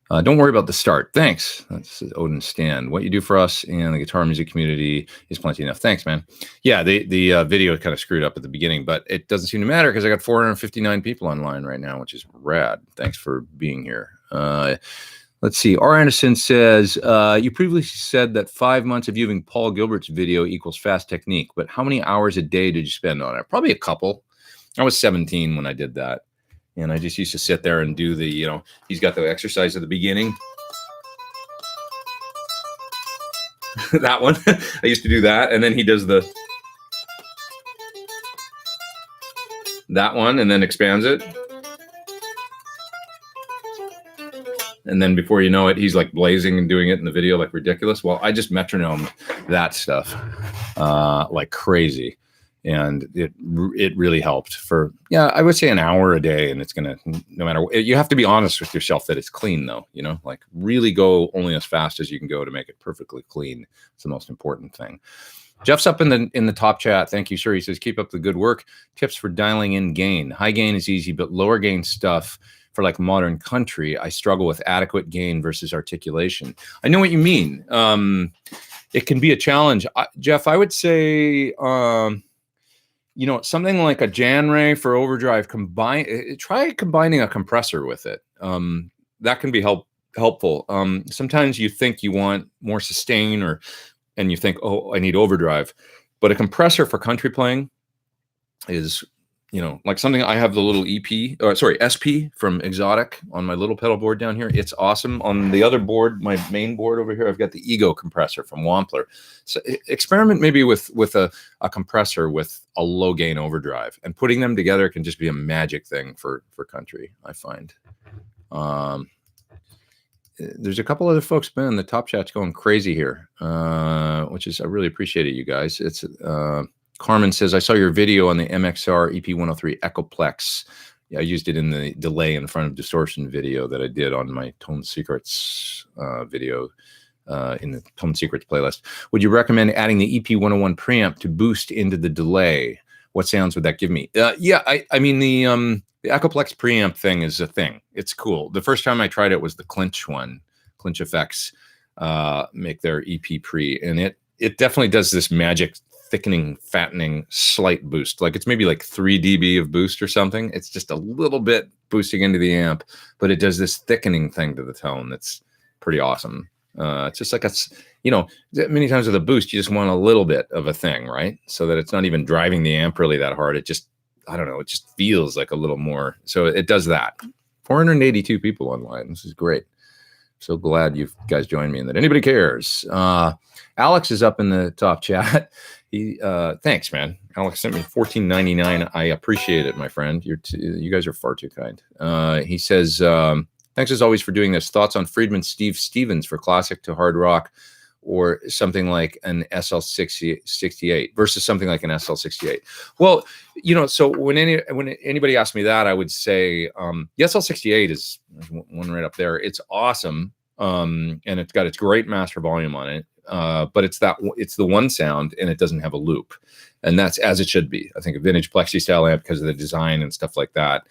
Don't worry about the start. Thanks. That's Odin Stan. What you do for us and the guitar music community is plenty enough. Thanks, man. Yeah, the video kind of screwed up at the beginning, but it doesn't seem to matter because I got 459 people online right now, which is rad. Thanks for being here. Let's see. R. Anderson says, you previously said that 5 months of viewing Paul Gilbert's video equals fast technique, but how many hours a day did you spend on it? Probably a couple. I was 17 when I did that. And I just used to sit there and do he's got the exercise at the beginning. That one. I used to do that. And then he does that one and then expands it. And then before you know it, he's like blazing and doing it in the video like ridiculous. Well, I just metronomed that stuff like crazy. and it really helped for, I would say an hour a day, and it's gonna, no matter what, you have to be honest with yourself that it's clean though, like really go only as fast as you can go to make it perfectly clean. It's the most important thing. Jeff's up in the top chat. Thank you, sir. He says, keep up the good work. Tips for dialing in gain. High gain is easy, but lower gain stuff for like modern country, I struggle with adequate gain versus articulation. I know what you mean. It can be a challenge. Jeff, I would say, something like a Jan Ray for overdrive, try combining a compressor with it. That can be helpful. Sometimes you think you want more sustain and you think, oh, I need overdrive, but a compressor for country playing is, like something. I have the little SP from Exotic on my little pedal board down here. It's awesome. On the other board, my main board over here, I've got the Ego compressor from Wampler. So experiment maybe with a compressor with a low gain overdrive, and putting them together can just be a magic thing for country, I find. There's a couple other folks, man. The top chat's going crazy here, which is, I really appreciate it, you guys. It's Carmen says, I saw your video on the MXR EP103 Echoplex. Yeah, I used it in the delay in front of distortion video that I did on my Tone Secrets video in the Tone Secrets playlist. Would you recommend adding the EP101 preamp to boost into the delay? What sounds would that give me? I mean, the Echoplex preamp thing is a thing. It's cool. The first time I tried it was the Clinch one. Clinch Effects make their EP pre, and it definitely does this magic thickening, fattening, slight boost. Like it's maybe like 3 dB of boost or something. It's just a little bit boosting into the amp, but it does this thickening thing to the tone that's pretty awesome. It's just like many times with a boost, you just want a little bit of a thing, right? So that it's not even driving the amp really that hard. It just, I don't know, it just feels like a little more. So it does that. 482 people online. This is great. So glad you guys joined me and that anybody cares. Alex is up in the top chat. He thanks, man. Alex sent me $14.99. I appreciate it, my friend. You guys are far too kind. He says, thanks as always for doing this. Thoughts on Friedman Steve Stevens for classic to hard rock, or something like an SL68 versus something like an SL68. Well, so when anybody asks me that, I would say the SL68 is one right up there. It's awesome, and it's got its great master volume on it. But it's the one sound, and it doesn't have a loop, and that's as it should be. I think a vintage Plexi style amp, because of the design and stuff like that,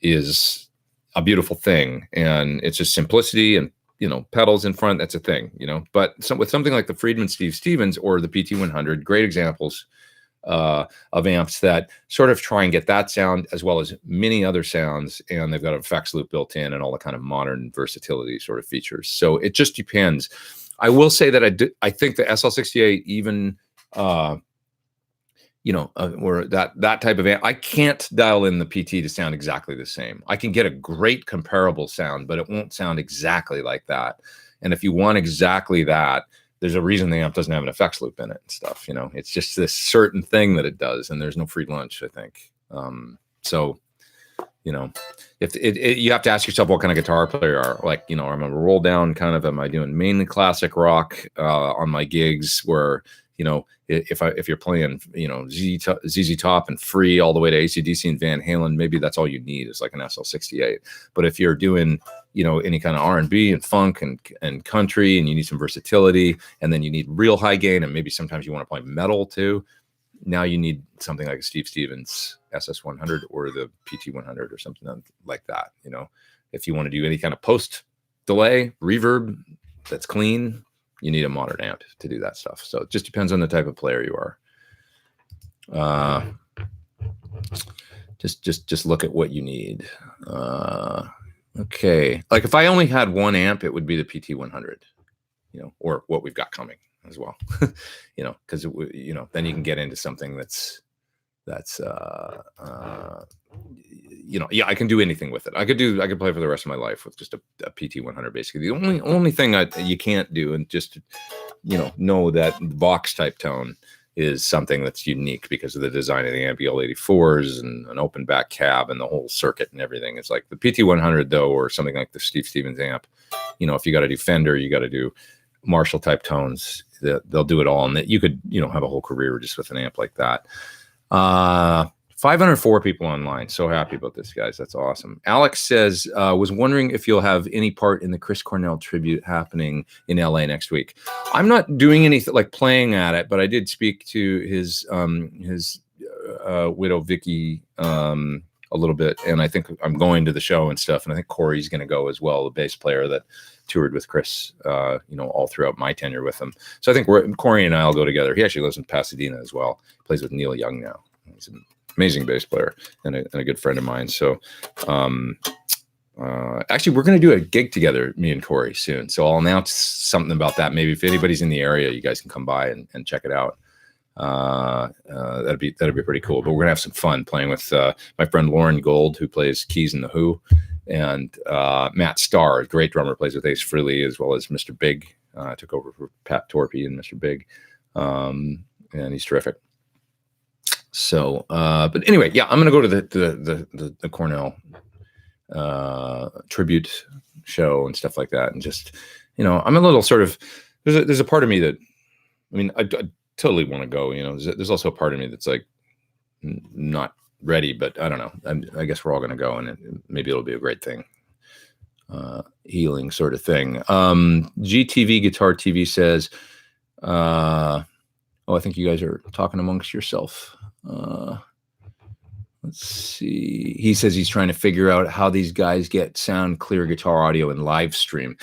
is a beautiful thing, and it's just simplicity and pedals in front. That's a thing, But with something like the Friedman Steve Stevens or the PT100, great examples of amps that sort of try and get that sound as well as many other sounds, and they've got an effects loop built in and all the kind of modern versatility sort of features. So it just depends. I will say that I think the SL68 even, or that type of amp, I can't dial in the PT to sound exactly the same. I can get a great comparable sound, but it won't sound exactly like that. And if you want exactly that, there's a reason the amp doesn't have an effects loop in it and stuff. It's just this certain thing that it does, and there's no free lunch, I think. If you have to ask yourself what kind of guitar player you are. Like, I'm a roll down kind of, am I doing mainly classic rock on my gigs where, if you're playing, ZZ Top and Free all the way to AC/DC and Van Halen, maybe that's all you need is like an SL68. But if you're doing, any kind of R&B and funk and country, and you need some versatility, and then you need real high gain, and maybe sometimes you want to play metal too, now you need something like a Steve Stevens SS100 or the PT100 or something like that. If you want to do any kind of post delay reverb that's clean, you need a modern amp to do that stuff. So it just depends on the type of player you are. Just look at what you need. Okay. Like if I only had one amp, it would be the PT100, or what we've got coming as well, because then you can get into something that's I can do anything with it. I could play for the rest of my life with just a PT100 basically. The only thing you can't do, and just know that Vox type tone is something that's unique because of the design of the amp, L84s and an open back cab and the whole circuit and everything. It's like the PT100 though, or something like the Steve Stevens amp. If you got to do Fender, you got to do Marshall type tones. they'll do it all, and that you could have a whole career just with an amp like that. 504 people online. So happy about this, guys. That's awesome. Alex says, was wondering if you'll have any part in the Chris Cornell tribute happening in LA next week. I'm not doing anything like playing at it, but I did speak to his widow, Vicky, a little bit. And I think I'm going to the show and stuff. And I think Corey's going to go as well, the bass player that toured with Chris, all throughout my tenure with him. So I think Corey and I'll go together. He actually lives in Pasadena as well. He plays with Neil Young now. He's an amazing bass player and a good friend of mine. So actually, we're going to do a gig together, me and Corey, soon. So I'll announce something about that. Maybe if anybody's in the area, you guys can come by and check it out. That'd be pretty cool. But we're gonna have some fun playing with my friend Lauren Gold, who plays keys in the Who, and Matt Starr, a great drummer, plays with Ace Frehley, as well as Mr. Big. Took over for Pat Torpey and Mr. Big, and he's terrific. So, but anyway, yeah, I'm gonna go to the Cornell tribute show and stuff like that, and just I'm a little sort of there's a part of me that I totally want to go. There's also a part of me that's like not ready, but I don't know. I guess we're all going to go, and maybe it'll be a great thing. Healing sort of thing. GTV Guitar TV says, I think you guys are talking amongst yourself. Let's see. He says he's trying to figure out how these guys get sound clear guitar audio in live stream.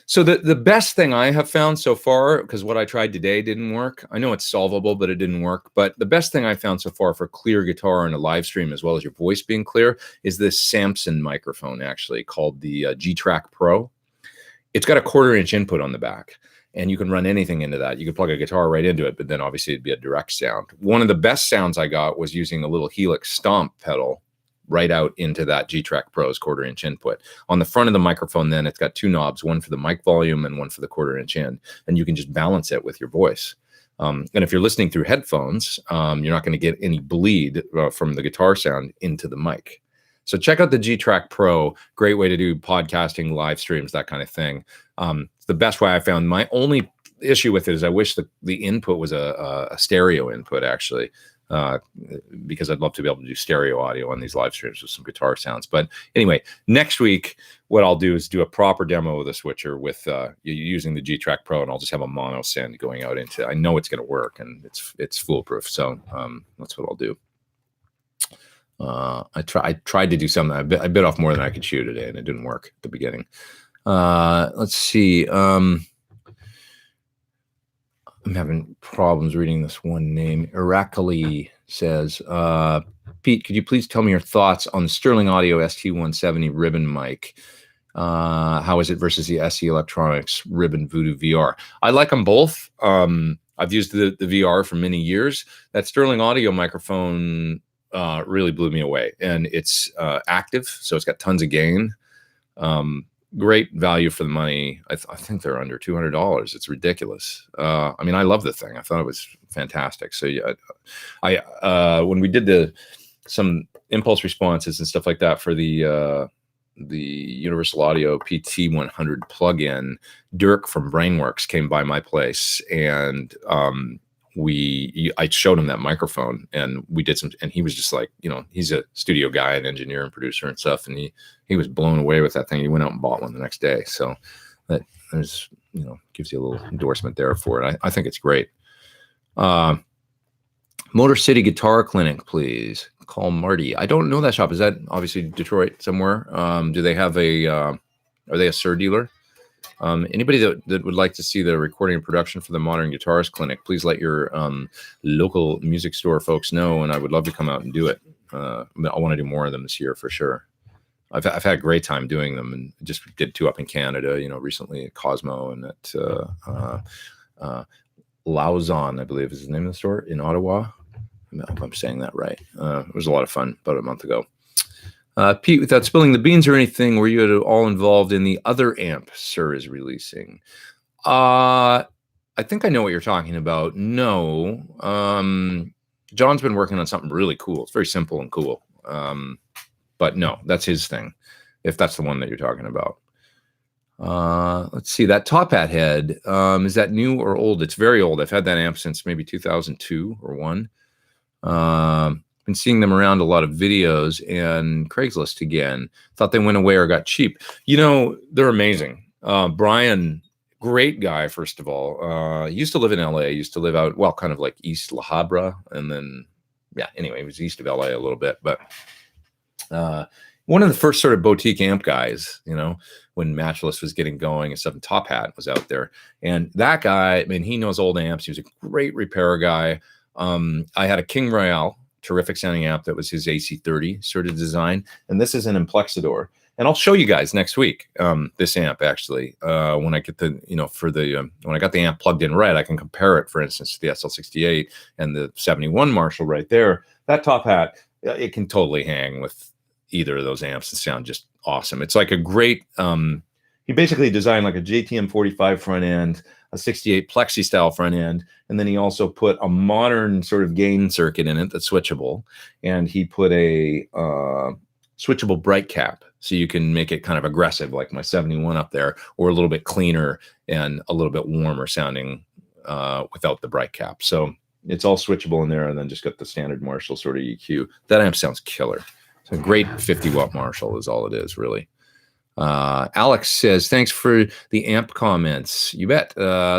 So the best thing I have found so far, because what I tried today didn't work. I know it's solvable, but it didn't work. But the best thing I found so far for clear guitar in a live stream, as well as your voice being clear, is this Samson microphone, actually called the G-Track Pro. It's got a 1/4-inch input on the back, and you can run anything into that. You could plug a guitar right into it, but then obviously it'd be a direct sound. One of the best sounds I got was using a little Helix stomp pedal right out into that G-Track Pro's 1/4-inch input. On the front of the microphone, then it's got two knobs, one for the mic volume and one for the 1/4-inch in, and you can just balance it with your voice. And if you're listening through headphones, you're not going to get any bleed from the guitar sound into the mic. So check out the G-Track Pro. Great way to do podcasting, live streams, that kind of thing. It's the best way I found. My only issue with it is I wish the input was a stereo input, actually, because I'd love to be able to do stereo audio on these live streams with some guitar sounds. But anyway, next week, what I'll do is do a proper demo of the switcher with using the G-Track Pro, and I'll just have a mono send going out into. I know it's going to work, and it's foolproof. So that's what I'll do. I tried to do something. I bit off more than I could chew today, and it didn't work at the beginning. Let's see. I'm having problems reading this one name. Irakali says, Pete, could you please tell me your thoughts on the Sterling Audio ST170 ribbon mic? How is it versus the SE Electronics ribbon Voodoo VR? I like them both. I've used the VR for many years. That Sterling Audio microphone really blew me away, and it's active, so it's got tons of gain. Great value for the money. I think they're under $200. It's ridiculous. I love the thing. I thought it was fantastic. So yeah, when we did some impulse responses and stuff like that for the Universal Audio PT100 plugin, Dirk from Brainworks came by my place, and I showed him that microphone, and we did some, and he was just like, he's a studio guy and engineer and producer and stuff, and he was blown away with that thing. He went out and bought one the next day. So that there's, gives you a little endorsement there for it. I think it's great. Motor City Guitar Clinic, please call Marty. I don't know that shop. Is that obviously Detroit somewhere? Do they have are they a Sir dealer? Anybody that would like to see the recording and production for the Modern Guitarist Clinic, please let your local music store folks know, and I would love to come out and do it. I want to do more of them this year for sure. I've had a great time doing them, and just did 2 up in Canada, recently at Cosmo and at Lauzon, I believe is the name of the store, in Ottawa. I hope I'm saying that right. It was a lot of fun about a month ago. Pete, without spilling the beans or anything, were you at all involved in the other amp Sir is releasing? I think I know what you're talking about. No. John's been working on something really cool. It's very simple and cool. But no, that's his thing, if that's the one that you're talking about. Let's see, that top hat head, is that new or old? It's very old. I've had that amp since maybe 2002 or 1. Been seeing them around a lot of videos and Craigslist again. Thought they went away or got cheap. They're amazing. Brian, great guy, first of all. He used to live in LA, used to live out, well, kind of like East La Habra. And then, yeah, anyway, he was east of LA a little bit. But one of the first sort of boutique amp guys, when Matchless was getting going and stuff, and Top Hat was out there. And that guy, I mean, he knows old amps. He was a great repair guy. I had a King Royale, terrific sounding amp that was his AC30 sort of design. And this is an Implexador. And I'll show you guys next week, this amp actually, when I get the, when I got the amp plugged in right, I can compare it, for instance, to the SL68 and the 71 Marshall right there. That Top Hat, it can totally hang with either of those amps and sound just awesome. It's like a great, he basically designed like a JTM 45 front end, a 68 Plexi style front end. And then he also put a modern sort of gain circuit in it that's switchable. And he put a switchable bright cap. So you can make it kind of aggressive, like my 71 up there, or a little bit cleaner and a little bit warmer sounding without the bright cap. So it's all switchable in there, and then just got the standard Marshall sort of EQ. That amp sounds killer. It's a great 50-watt Marshall is all it is, really. Alex says, thanks for the amp comments. You bet.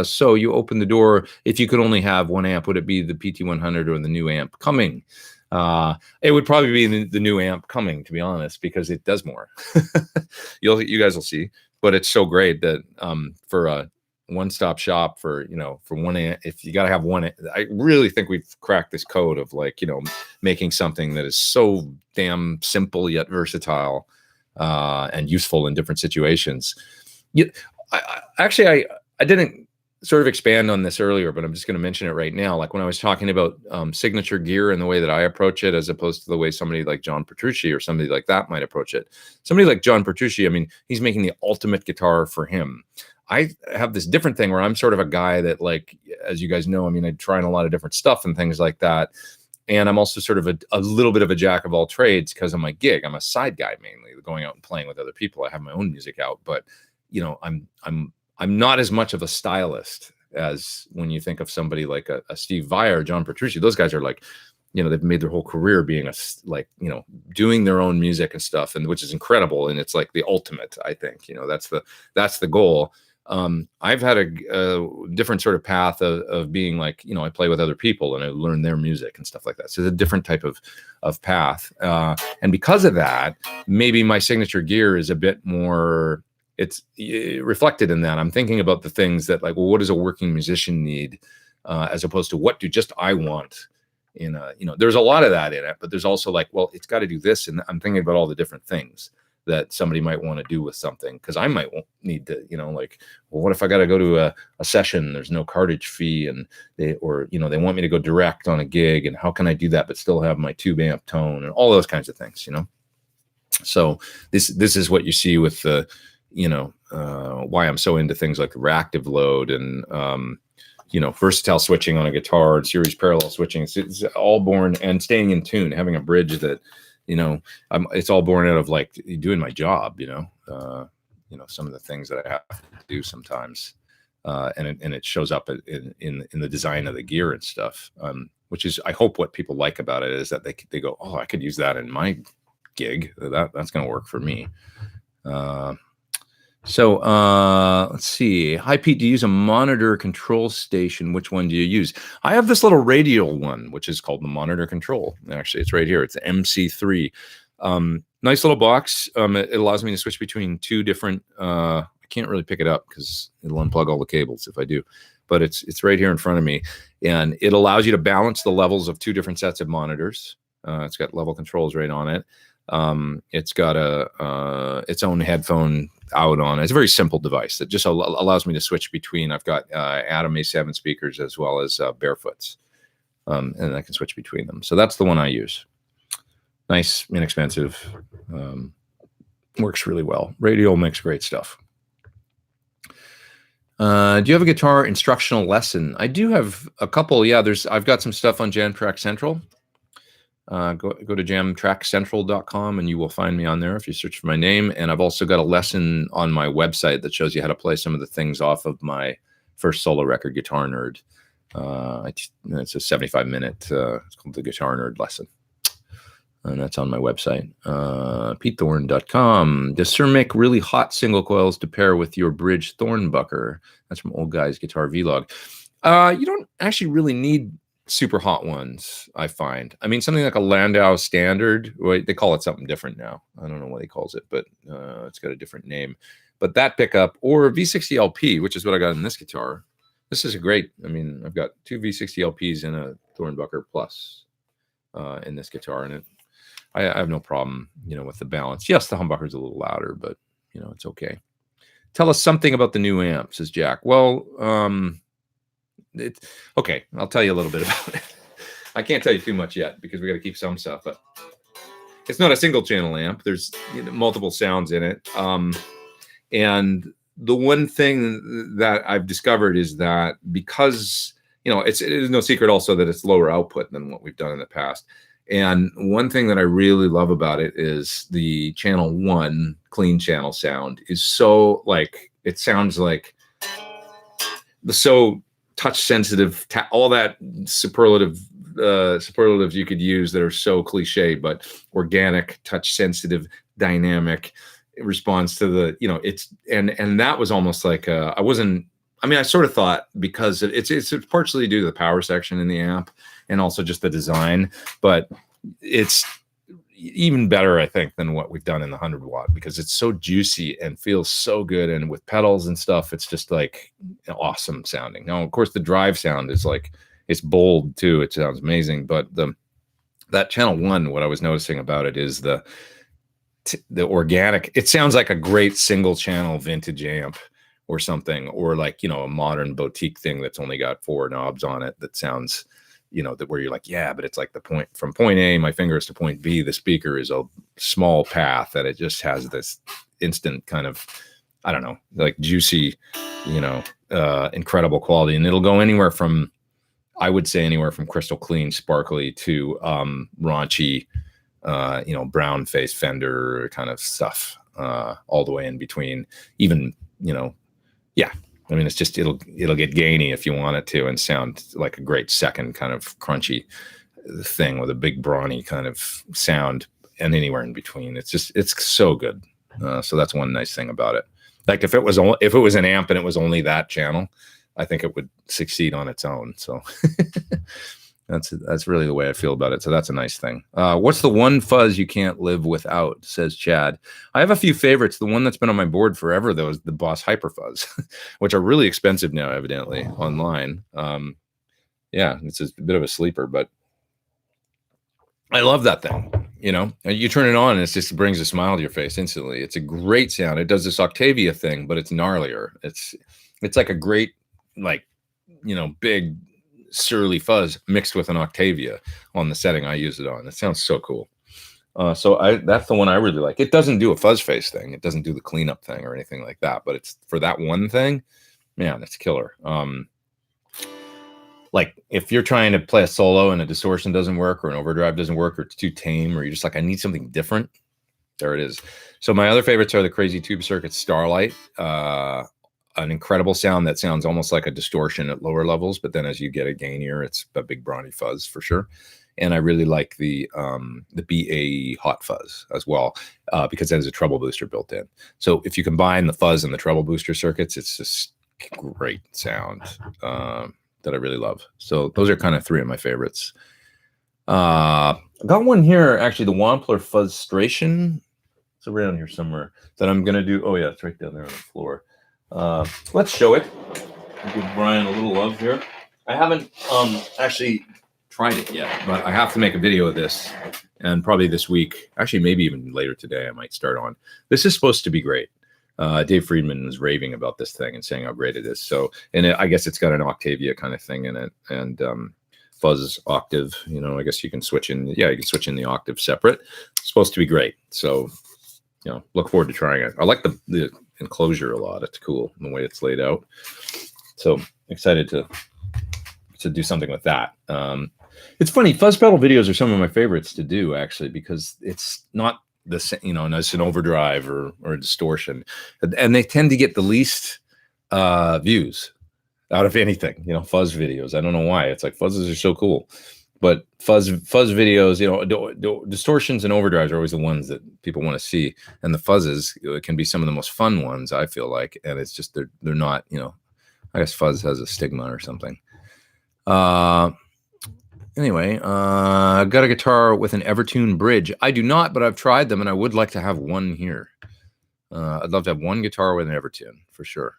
So you opened the door. If you could only have one amp, would it be the PT100 or the new amp coming? It would probably be the new amp coming, to be honest, because it does more. You guys will see. But it's so great that for a one-stop shop for one amp, if you got to have one, I really think we've cracked this code of making something that is so damn simple yet versatile and useful in different situations. I didn't sort of expand on this earlier, but I'm just going to mention it right now. Like when I was talking about signature gear and the way that I approach it, as opposed to the way somebody like John Petrucci or somebody like that might approach it. Somebody like John Petrucci, I mean, he's making the ultimate guitar for him. I have this different thing where I'm sort of a guy that, like, as you guys know, I mean, I try on a lot of different stuff and things like that. And I'm also sort of a little bit of a jack of all trades because of my gig. I'm a side guy mainly, going out and playing with other people. I have my own music out, but I'm not as much of a stylist as when you think of somebody like a Steve Vai or John Petrucci. Those guys are like, they've made their whole career being doing their own music and stuff, and which is incredible. And it's like the ultimate, I think, that's the goal. I've had a different sort of path of being like, I play with other people and I learn their music and stuff like that. So it's a different type of path. And because of that, maybe my signature gear is a bit more, it's reflected in that. I'm thinking about the things that, like, well, what does a working musician need, as opposed to what do just I want there's a lot of that in it, but there's also like, well, it's got to do this. And I'm thinking about all the different things that somebody might want to do with something. Cause I might need to, like, well, what if I got to go to a session, there's no cartage fee and they want me to go direct on a gig, and how can I do that, but still have my tube amp tone and all those kinds of things, So this is what you see with the, why I'm so into things like the reactive load and, versatile switching on a guitar and series parallel switching. It's all born, and staying in tune, having a bridge that, it's all born out of like doing my job, some of the things that I have to do sometimes. And it shows up in the design of the gear and stuff, which is, I hope, what people like about it is that they go, oh, I could use that in my gig. That's going to work for me. So let's see. Hi, Pete, do you use a monitor control station? Which one do you use? I have this little radial one, which is called the monitor control. Actually, it's right here. It's MC3. Nice little box. It allows me to switch between two different, I can't really pick it up because it'll unplug all the cables if I do, but it's right here in front of me. And it allows you to balance the levels of two different sets of monitors. It's got level controls right on it. It's got its own headphone out on it. It's a very simple device that just allows me to switch between. I've got Atom A7 speakers as well as Barefoots, and I can switch between them. So that's the one I use. Nice, inexpensive, works really well. Radial makes great stuff. Do you have a guitar instructional lesson? I do have a couple. Yeah, I've got some stuff on Jan Track Central. Go to jamtrackcentral.com and you will find me on there if you search for my name. And I've also got a lesson on my website that shows you how to play some of the things off of my first solo record, Guitar Nerd. It's a 75-minute, it's called the Guitar Nerd lesson. And that's on my website, PeteThorn.com. Does Sir make really hot single coils to pair with your bridge Thornbucker? That's from Old Guy's Guitar Vlog. You don't actually really need super hot ones, I find. I mean, something like a Landau Standard, they call it something different now. I don't know what he calls it, but it's got a different name. But that pickup, or V60 LP, which is what I got in this guitar. This is a great, I mean, I've got two V60 LPs and a Thornbucker Plus in this guitar, and I have no problem, with the balance. Yes, the humbucker's a little louder, but, it's okay. Tell us something about the new amp, says Jack. Well, okay, I'll tell you a little bit about it. I can't tell you too much yet because we got to keep some stuff, but it's not a single channel amp. There's multiple sounds in it. And the one thing that I've discovered is that because, it is no secret also that it's lower output than what we've done in the past. And one thing that I really love about it is the channel 1 clean channel sound is so it sounds like so touch sensitive, all that superlatives you could use that are so cliche, but organic, touch sensitive, dynamic response to the, it's, and that was almost like, I sort of thought because it's partially due to the power section in the amp and also just the design, but it's even better, I think, than what we've done in the 100 watt because it's so juicy and feels so good. And with pedals and stuff, it's just awesome sounding. Now, of course, the drive sound is it's bold too. It sounds amazing. But that channel 1, what I was noticing about it is the organic. It sounds like a great single channel vintage amp or something, or a modern boutique thing that's only got 4 knobs on it that sounds, that where you're like, yeah, but it's like the point from point A, my fingers to point B, the speaker is a small path that it just has this instant kind of, I don't know, juicy, incredible quality. And it'll go anywhere from, I would say anywhere from crystal clean, sparkly to raunchy, brown face Fender kind of stuff, all the way in between, even, yeah. I mean, it's just, it'll get gainy if you want it to and sound like a great second kind of crunchy thing with a big brawny kind of sound and anywhere in between. It's so good. So that's one nice thing about it. If it was an amp and it was only that channel, I think it would succeed on its own. So that's really the way I feel about it. So that's a nice thing. What's the one fuzz you can't live without, says Chad. I have a few favorites. The one that's been on my board forever, though, is the Boss Hyper Fuzz, which are really expensive now, evidently, online. Yeah, it's a bit of a sleeper, but I love that thing. You turn it on and it brings a smile to your face instantly. It's a great sound. It does this Octavia thing, but it's gnarlier. It's like a great, big surly fuzz mixed with an Octavia on the setting I use it on. It sounds so cool. So that's the one I really like. It doesn't do a fuzz face thing. It doesn't do the cleanup thing or anything like that, but it's for that one thing, man, it's killer. If you're trying to play a solo and a distortion doesn't work or an overdrive doesn't work or it's too tame or you're just I need something different, there it is. So my other favorites are the Crazy Tube Circuit Starlight, an incredible sound that sounds almost like a distortion at lower levels, but then as you get a gainier, it's a big brawny fuzz for sure. And I really like the BA Hot Fuzz as well, because that is a treble booster built in. So if you combine the fuzz and the treble booster circuits, it's just great sound that I really love. So those are kind of 3 of my favorites. I got one here, actually, the Wampler Fuzzstration. It's around here somewhere that I'm going to do. Oh yeah, it's right down there on the floor. Let's show it. Give Brian a little love here. I haven't actually tried it yet, but I have to make a video of this, and probably this week, actually maybe even later today, I might start on. This is supposed to be great. Dave Friedman was raving about this thing and saying how great it is. So, and I guess it's got an Octavia kind of thing in it, and fuzz octave. I guess you can switch in. Yeah, you can switch in the octave separate. It's supposed to be great. So, look forward to trying it. I like the enclosure a lot. It's cool the way it's laid out. So excited to do something with that. It's funny. Fuzz pedal videos are some of my favorites to do, actually, because it's not the same, as an overdrive or a distortion, and they tend to get the least views out of anything. Fuzz videos. I don't know why. It's like fuzzes are so cool, but fuzz videos, distortions and overdrives are always the ones that people want to see, and the fuzzes can be some of the most fun ones, I feel like. And it's just they're not. I guess fuzz has a stigma or something. Anyway, I've got a guitar with an Evertune bridge. I do not, but I've tried them, and I would like to have one here. I'd love to have one guitar with an Evertune for sure,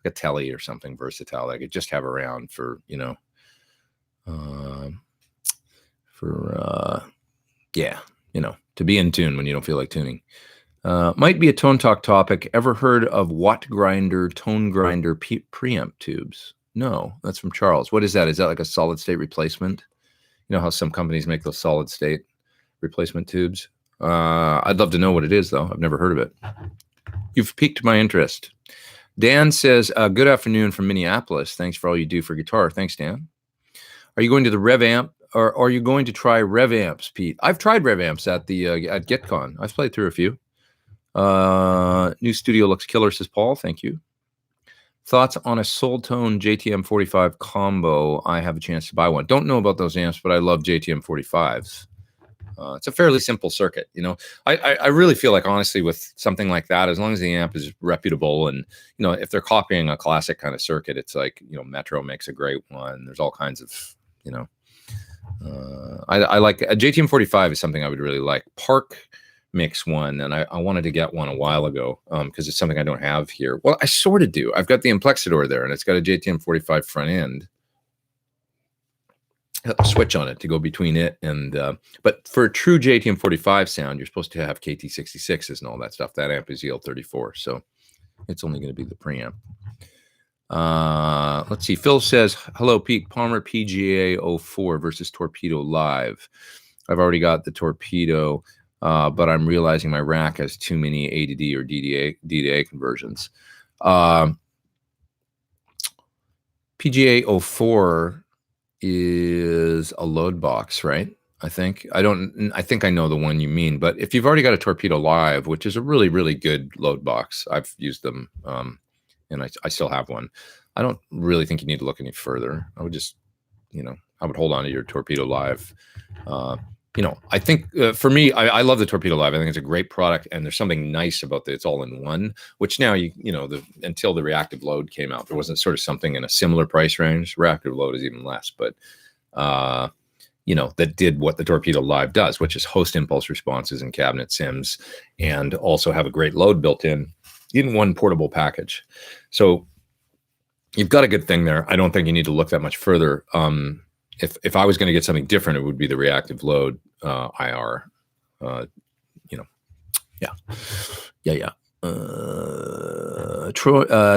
like a Telly or something versatile that I could just have around for to be in tune when you don't feel like tuning. Might be a Tone Talk topic. Ever heard of watt grinder, tone grinder preamp tubes? No, that's from Charles. What is that? Is that like a solid state replacement? You know how some companies make those solid state replacement tubes? I'd love to know what it is, though. I've never heard of it. You've piqued my interest. Dan says, good afternoon from Minneapolis. Thanks for all you do for guitar. Thanks, Dan. Are you going to the Rev Amp, or are you going to try Rev Amps, Pete? I've tried Rev Amps at GetCon. I've played through a few. New studio looks killer, says Paul. Thank you. Thoughts on a Soul Tone JTM 45 combo? I have a chance to buy one. Don't know about those amps, but I love JTM 45s. It's a fairly simple circuit. I really feel like, honestly, with something like that, as long as the amp is reputable and, if they're copying a classic kind of circuit, it's like, Metro makes a great one. There's all kinds of, I like a JTM 45 is something I would really like. Park mix one, and I wanted to get one a while ago because it's something I don't have here. Well, I sort of do. I've got the Amplexador there, and it's got a JTM 45 front end. I have a switch on it to go between it and but for a true JTM 45 sound, you're supposed to have KT66s and all that stuff. That amp is EL34, so it's only going to be the preamp. Let's see. Phil says, hello, Pete. Palmer PGA 04 versus Torpedo Live. I've already got the Torpedo, but I'm realizing my rack has too many A to D or D to A conversions. PGA 04 is a load box, right? I think I think I know the one you mean, but if you've already got a Torpedo Live, which is a really, really good load box, I've used them, and I still have one. I don't really think you need to look any further. I would just, I would hold on to your Torpedo Live. I think for me, I love the Torpedo Live. I think it's a great product, and there's something nice about it's all in one. Which now until the reactive load came out, there wasn't sort of something in a similar price range. Reactive load is even less, but that did what the Torpedo Live does, which is host impulse responses and cabinet sims, and also have a great load built in one portable package. So you've got a good thing there. I don't think you need to look that much further. If I was going to get something different, it would be the reactive load IR. Yeah.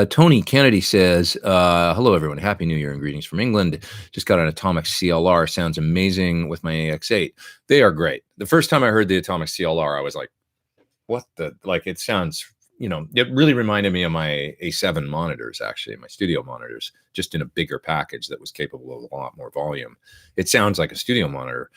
Tony Kennedy says, hello, everyone. Happy New Year and greetings from England. Just got an Atomic CLR. Sounds amazing with my AX8. They are great. The first time I heard the Atomic CLR, I was like, what the, like, it sounds, it really reminded me of my A7 monitors, actually, my studio monitors, just in a bigger package that was capable of a lot more volume. It sounds like a studio monitor.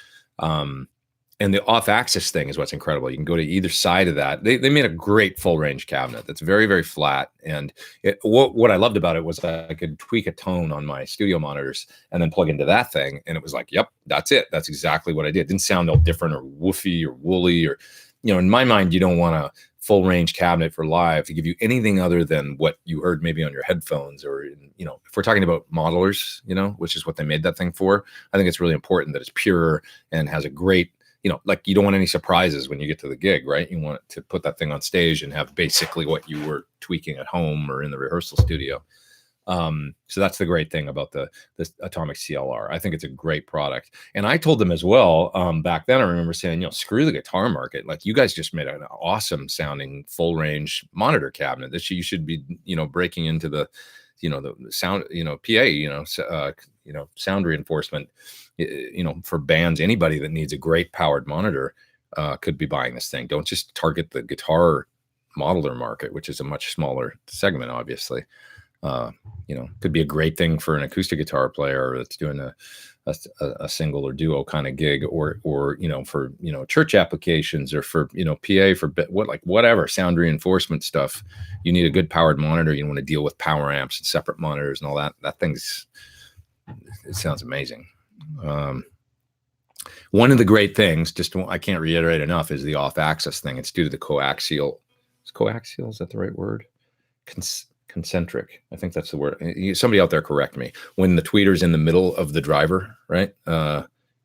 And the off-axis thing is what's incredible. You can go to either side of that. They made a great full-range cabinet that's very, very flat. And what I loved about it was I could tweak a tone on my studio monitors and then plug into that thing. And it was like, yep, that's it. That's exactly what I did. It didn't sound no different or woofy or woolly or, in my mind, you don't want a full-range cabinet for live to give you anything other than what you heard maybe on your headphones or, if we're talking about modelers, which is what they made that thing for, I think it's really important that it's pure and has a great, like you don't want any surprises when you get to the gig, right? You want to put that thing on stage and have basically what you were tweaking at home or in the rehearsal studio. So that's the great thing about this Atomic CLR. I think it's a great product. And I told them as well, back then I remember saying, screw the guitar market. Like you guys just made an awesome sounding full range monitor cabinet that you should be, breaking into the sound, PA, sound reinforcement, for bands. Anybody that needs a great powered monitor could be buying this thing. Don't just target the guitar modeler market, which is a much smaller segment, obviously. Could be a great thing for an acoustic guitar player that's doing a single or duo kind of gig, or for church applications, or for PA for whatever sound reinforcement stuff. You need a good powered monitor. You want to deal with power amps and separate monitors and all that. It sounds amazing. One of the great things, I can't reiterate enough, is the off-axis thing. It's due to the coaxial. Is coaxial, is that the right word? Concentric. I think that's the word. Somebody out there correct me. When the tweeter's in the middle of the driver, right?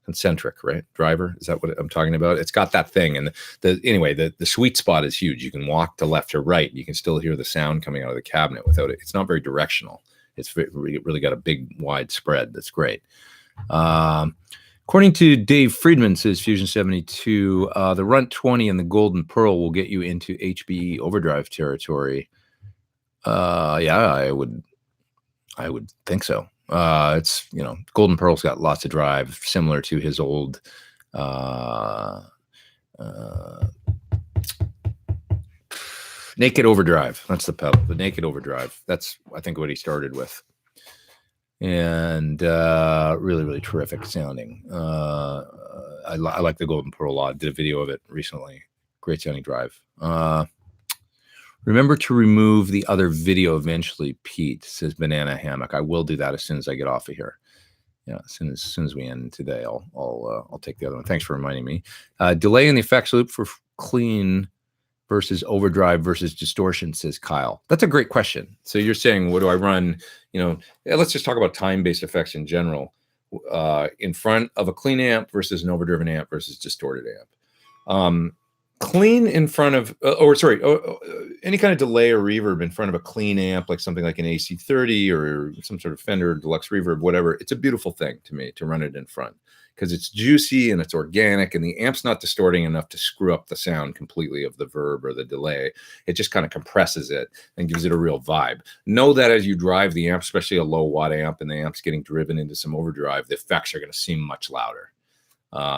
Concentric, right? Driver. Is that what I'm talking about? It's got that thing. And the sweet spot is huge. You can walk to left or right. You can still hear the sound coming out of the cabinet without it. It's not very directional. It's really got a big wide spread. That's great. According to Dave Friedman, says Fusion 72, the Runt 20 and the Golden Pearl will get you into HBE overdrive territory. I would think so. It's Golden Pearl's got lots of drive, similar to his old Naked Overdrive. That's the pedal, the Naked Overdrive. That's, I think, what he started with. And really, really terrific sounding. I like the Golden Pearl a lot. Did a video of it recently. Great sounding drive. Remember to remove the other video eventually, Pete, says Banana Hammock. I will do that as soon as I get off of here. Yeah, as soon as we end today, I'll take the other one. Thanks for reminding me. Delay in the effects loop for clean versus overdrive versus distortion, says Kyle. That's a great question. So you're saying, what do I run? Let's just talk about time-based effects in general. In front of a clean amp versus an overdriven amp versus distorted amp. Clean in front of, any kind of delay or reverb in front of a clean amp, like something like an AC30 or some sort of Fender Deluxe Reverb, whatever. It's a beautiful thing to me to run it in front, because it's juicy and it's organic, and the amp's not distorting enough to screw up the sound completely of the verb or the delay. It just kind of compresses it and gives it a real vibe. Know that as you drive the amp, especially a low watt amp, and the amp's getting driven into some overdrive, the effects are going to seem much louder.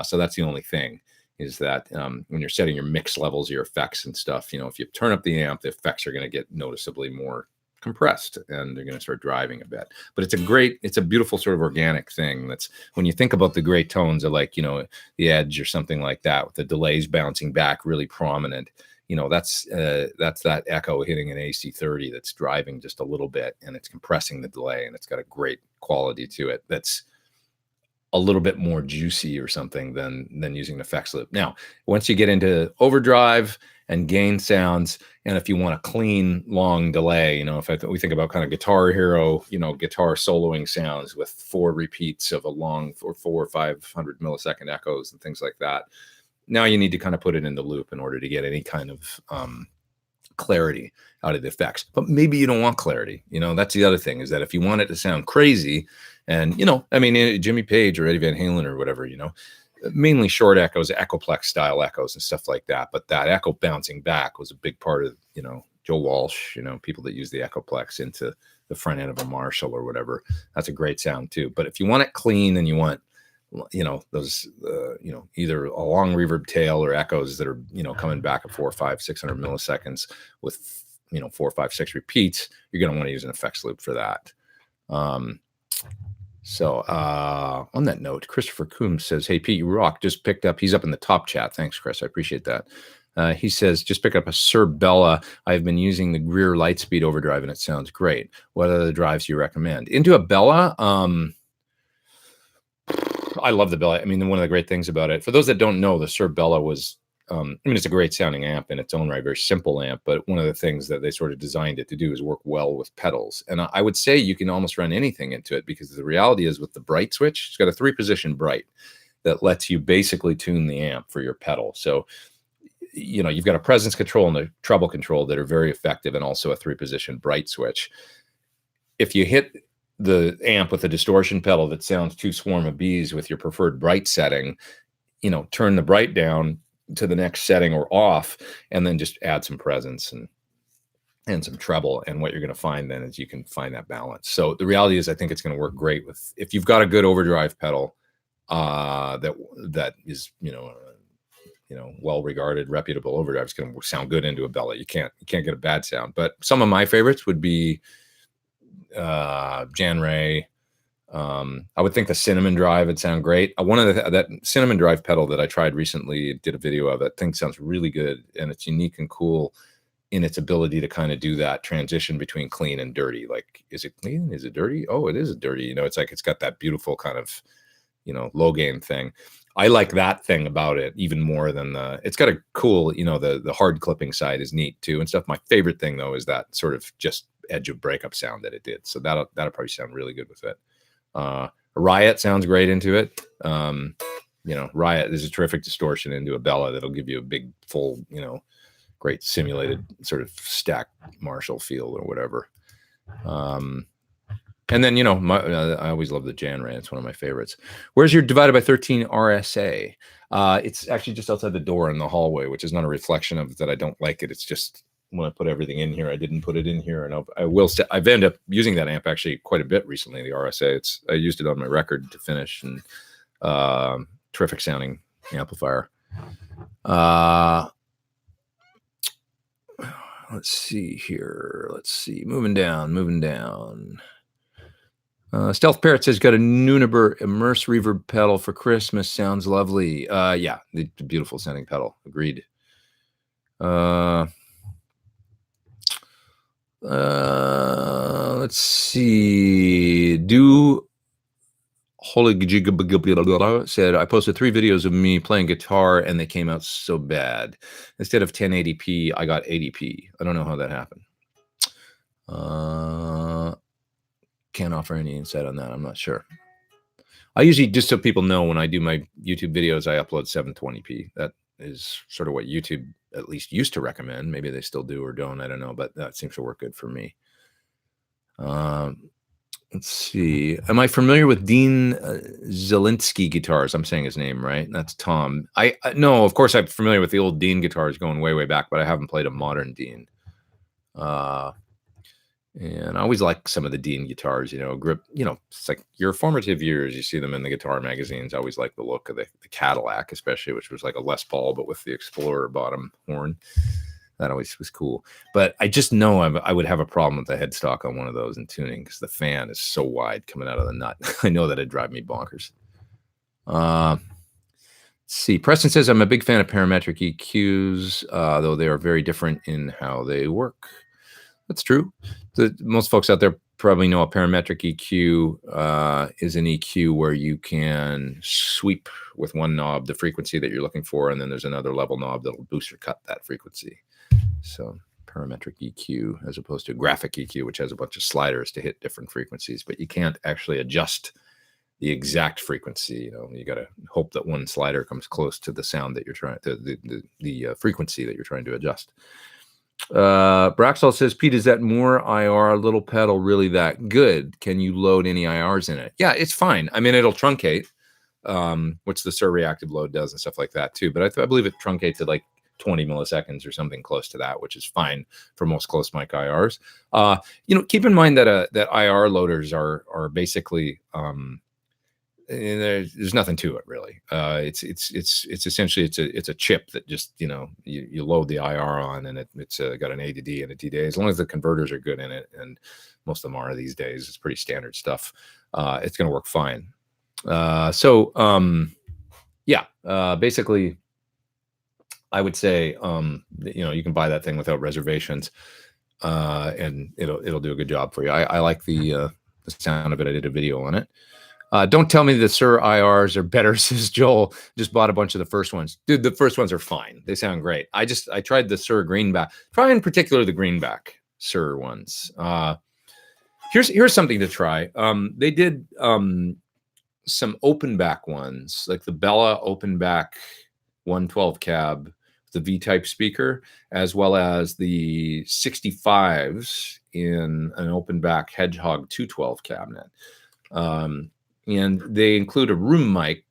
So that's the only thing, is that when you're setting your mix levels, your effects and stuff, if you turn up the amp, the effects are going to get noticeably more compressed, and they're going to start driving a bit. But it's a beautiful sort of organic thing. That's when you think about the great tones of, like, the Edge or something like that, with the delays bouncing back really prominent. That's that echo hitting an AC30 that's driving just a little bit, and it's compressing the delay, and it's got a great quality to it that's a little bit more juicy or something than using an effects loop. Now, once you get into overdrive and gain sounds, and if you want a clean, long delay, if we think about kind of Guitar Hero, guitar soloing sounds with 4 repeats of a long, or 400 or 500 millisecond echoes and things like that, now you need to kind of put it in the loop in order to get any kind of clarity out of the effects. But maybe you don't want clarity. That's the other thing, is that if you want it to sound crazy, and Jimmy Page or Eddie Van Halen or whatever, mainly short echoes, Echoplex style echoes and stuff like that. But that echo bouncing back was a big part of, Joe Walsh, people that use the Echoplex into the front end of a Marshall or whatever. That's a great sound too. But if you want it clean, and you want, those, either a long reverb tail or echoes that are, coming back at 400, 500, 600 milliseconds with, 4, 5, 6 repeats, you're going to want to use an effects loop for that. So on that note, Christopher Coombs says, hey, Pete, you rock. Just picked up, he's up in the top chat. Thanks, Chris. I appreciate that. He says, just pick up a Sir Bella. I've been using the Greer Lightspeed overdrive, and it sounds great. What other drives do you recommend? Into a Bella, I love the Bella. One of the great things about it, for those that don't know, the Sir Bella was, it's a great sounding amp in its own right, very simple amp, but one of the things that they sort of designed it to do is work well with pedals. And I would say you can almost run anything into it, because the reality is, with the bright switch, it's got a 3-position bright that lets you basically tune the amp for your pedal. So, you've got a presence control and a treble control that are very effective, and also a 3-position bright switch. If you hit the amp with a distortion pedal that sounds too swarm of bees with your preferred bright setting, turn the bright down to the next setting or off, and then just add some presence and some treble. And what you're going to find then is you can find that balance. So the reality is, I think it's going to work great if you've got a good overdrive pedal that is, well-regarded, reputable overdrive. It's going to sound good into a Bella. You can't get a bad sound. But some of my favorites would be Jan Ray. I would think the cinnamon drive would sound great. One of that cinnamon drive pedal that I tried recently, did a video of it. Thing sounds really good, and it's unique and cool in its ability to kind of do that transition between clean and dirty. Like, is it clean? Is it dirty? Oh, it is dirty. You know, it's like it's got that beautiful kind of, you know, low gain thing. I like that thing about it even more than it's got a cool, you know, the hard clipping side is neat too and stuff. My favorite thing though is that sort of just edge of breakup sound that it did. So that'll probably sound really good with it. Riot sounds great into it. You know, Riot is a terrific distortion into a Bella that'll give you a big full, you know, great simulated sort of stack Marshall feel or whatever. And then, you know, I always love the Jan Ray. It's one of my favorites. Where's your divided by 13 RSA? It's actually just outside the door in the hallway, which is not a reflection of that I don't like it. It's just when I put everything in here, I didn't put it in here. And I've ended up using that amp actually quite a bit recently, the RSA. I used it on my record to finish, and terrific sounding amplifier. Let's see here. Let's see. Moving down. Stealth Parrot says, got a Nunabur Immerse reverb pedal for Christmas. Sounds lovely. Yeah, the beautiful sounding pedal. Agreed. Let's see. Said, I posted 3 videos of me playing guitar and they came out so bad. Instead of 1080p, I got 80p. I don't know how that happened. Can't offer any insight on that. I'm not sure. I usually, just so people know, when I do my YouTube videos, I upload 720p. That is sort of what YouTube at least used to recommend. Maybe they still do or don't. I don't know, but that seems to work good for me. Let's see. Am I familiar with Dean Zelinsky guitars? I'm saying his name right. That's Tom. I no, of course I'm familiar with the old Dean guitars going way, way back, but I haven't played a modern Dean. And I always like some of the Dean guitars, you know, grip, you know, it's like your formative years. You see them in the guitar magazines. I always like the look of the Cadillac, especially, which was like a Les Paul, but with the Explorer bottom horn. That always was cool. But I just know I would have a problem with the headstock on one of those in tuning because the fan is so wide coming out of the nut. I know that it'd drive me bonkers. Let's see. Preston says, I'm a big fan of parametric EQs, though they are very different in how they work. That's true. Most folks out there probably know a parametric EQ is an EQ where you can sweep with one knob the frequency that you're looking for, and then there's another level knob that'll boost or cut that frequency. So parametric EQ as opposed to graphic EQ, which has a bunch of sliders to hit different frequencies, but you can't actually adjust the exact frequency. You know, you got to hope that one slider comes close to the sound that you're trying to the frequency that you're trying to adjust. Braxall says, Pete, is that more IR little pedal really that good? Can you load any IRs in it? Yeah, it's fine. I mean, it'll truncate, which the Sur reactive load does and stuff like that too. But I believe it truncates at like 20 milliseconds or something close to that, which is fine for most close mic IRs. You know, keep in mind that that IR loaders are basically there's nothing to it really. It's essentially it's a chip that just, you know, you load the IR on, and it's got an A to D and a D to A. As long as the converters are good in it, and most of them are these days, it's pretty standard stuff. It's going to work fine. Basically, I would say you know, you can buy that thing without reservations, and it'll do a good job for you. I like the sound of it. I did a video on it. Don't tell me the Sur IRs are better, says Joel. Just bought a bunch of the first ones. Dude, the first ones are fine. They sound great. I tried the Sur Greenback. Try in particular the Greenback Sur ones. Here's something to try. They did some open back ones, like the Bella open back 112 cab, the V-type speaker, as well as the 65s in an open back Hedgehog 212 cabinet. And they include a room mic,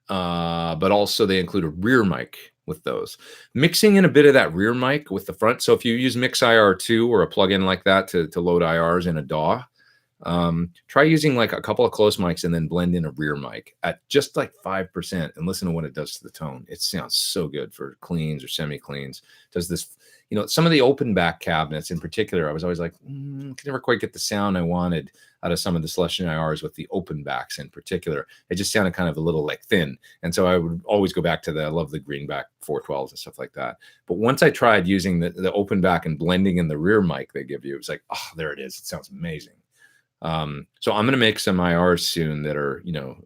but also they include a rear mic with those. Mixing in a bit of that rear mic with the front. So if you use Mix IR2 or a plugin like that to load IRs in a DAW, try using like a couple of close mics and then blend in a rear mic at just like 5% and listen to what it does to the tone. It sounds so good for cleans or semi-cleans. It does this, some of the open back cabinets in particular, I was always like, could never quite get the sound I wanted out of some of the Celestion IRs with the open backs in particular. It just sounded kind of a little like thin. And so I would always go back to I love the greenback 412s and stuff like that. But once I tried using the open back and blending in the rear mic they give you, it was like, oh, there it is. It sounds amazing. So I'm going to make some IRs soon that are,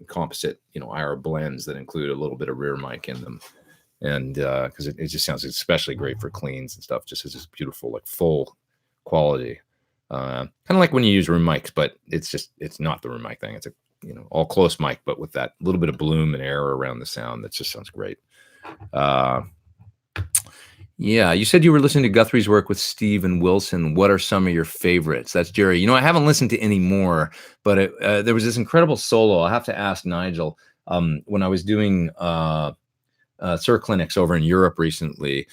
composite, IR blends that include a little bit of rear mic in them. And because it just sounds especially great for cleans and stuff, just as this beautiful, like full quality. Kind of like when you use room mics, but it's not the room mic thing. It's a, all close mic, but with that little bit of bloom and air around the sound. That just sounds great. Yeah, you said you were listening to Guthrie's work with Steve and Wilson. What are some of your favorites? That's Jerry. I haven't listened to any more, but there was this incredible solo. I'll have to ask Nigel. When I was doing SIR clinics over in Europe recently,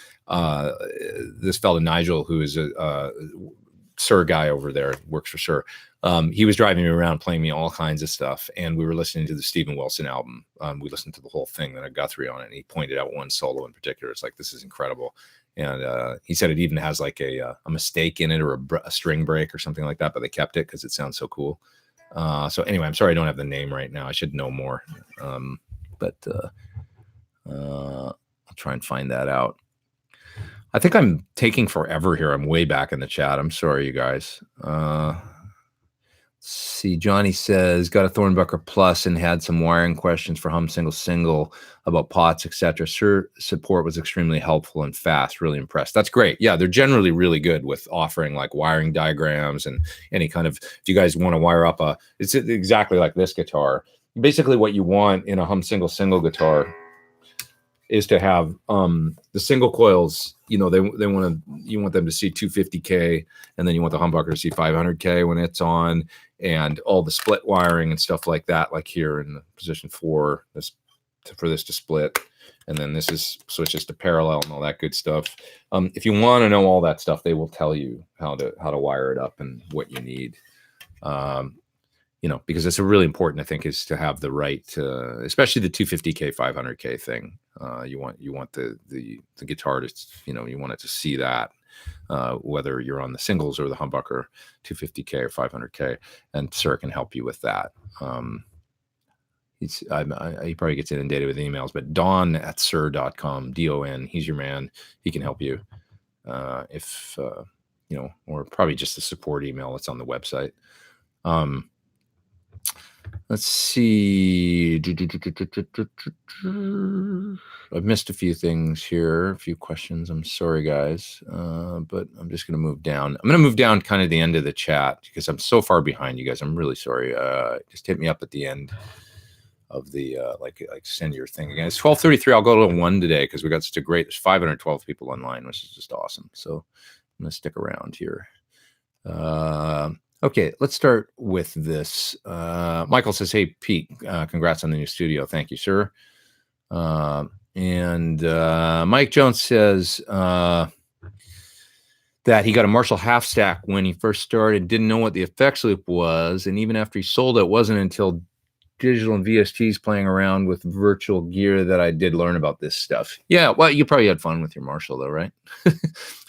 this fellow Nigel, who is a SIR guy over there, works for SIR. He was driving me around, playing me all kinds of stuff, and we were listening to the Steven Wilson album. We listened to the whole thing that had Guthrie on it, and he pointed out one solo in particular. It's like, this is incredible. And he said it even has like a mistake in it or a string break or something like that, but they kept it because it sounds so cool. So anyway, I'm sorry I don't have the name right now. I should know more. But I'll try and find that out. I think I'm taking forever here. I'm way back in the chat. I'm sorry, you guys. See, Johnny says, got a Thornbucker Plus and had some wiring questions for Hum Single about pots, etc. SIR support was extremely helpful and fast. Really impressed. That's great. Yeah, they're generally really good with offering like wiring diagrams and any kind of, if you guys want to wire up it's exactly like this guitar. Basically what you want in a Hum Single guitar is to have the single coils, you want them to see 250K, and then you want the humbucker to see 500K when it's on, and all the split wiring and stuff like that, like here in the position 4, for this to split, and then this is switches to parallel and all that good stuff. If you want to know all that stuff, they will tell you how to wire it up and what you need. Because it's really important, I think, is to have the right, especially the 250K, 500K thing. You want the guitar to, you want it to see that, whether you're on the singles or the humbucker, 250K or 500K, and SIR can help you with that. He probably gets inundated with emails, but Don@sir.com, DON, he's your man. He can help you. If or probably just the support email that's on the website. Let's see. I've missed a few things here, a few questions. I'm sorry, guys, but I'm just going to move down. I'm going to move down kind of the end of the chat because I'm so far behind you guys. I'm really sorry. Just hit me up at the end of the like send your thing again. It's 12:33. I'll go to 1 today because we got such a great. There's 512 people online, which is just awesome. So I'm going to stick around here. Okay, let's start with this. Michael says, hey, Pete, congrats on the new studio. Thank you, sir. And Mike Jones says that he got a Marshall half stack when he first started, didn't know what the effects loop was. And even after he sold it, wasn't until digital and VSTs playing around with virtual gear that I did learn about this stuff. Yeah, well, you probably had fun with your Marshall, though, right?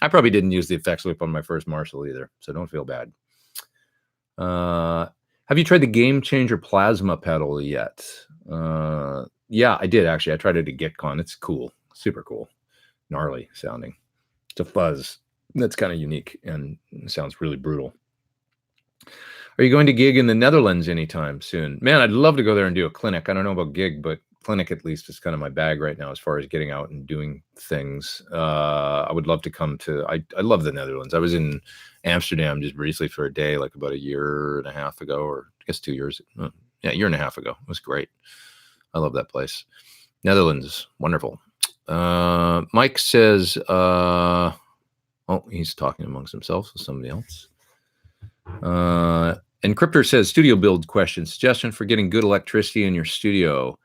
I probably didn't use the effects loop on my first Marshall either, so don't feel bad. Have you tried the Game Changer plasma pedal yet? Yeah, I did actually. I tried it at GitCon. It's cool, super cool, gnarly sounding. It's a fuzz that's kind of unique and sounds really brutal. Are you going to gig in the Netherlands anytime soon? Man, I'd love to go there and do a clinic. I don't know about gig, but clinic at least is kind of my bag right now as far as getting out and doing things. I would love to come to, I love the Netherlands. I was in Amsterdam just briefly for a day, like about a year and a half ago, or I guess 2 years. Yeah, a year and a half ago. It was great. I love that place. Netherlands, wonderful. Mike says, oh, he's talking amongst himself with somebody else. Encryptor says, studio build question. Suggestion for getting good electricity in your studio.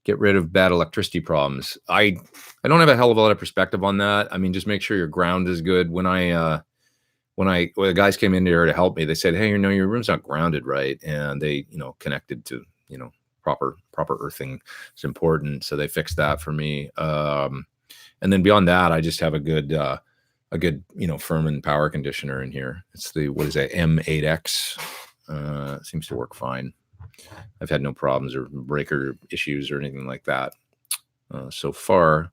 Get rid of bad electricity problems. I don't have a hell of a lot of perspective on that. I mean, just make sure your ground is good. When the guys came in here to help me, they said, hey, your room's not grounded right. And they, connected to, proper earthing is important. So they fixed that for me. And then beyond that, I just have a good a good, Furman power conditioner in here. It's the, what is that, M8X. Seems to work fine. I've had no problems or breaker issues or anything like that so far.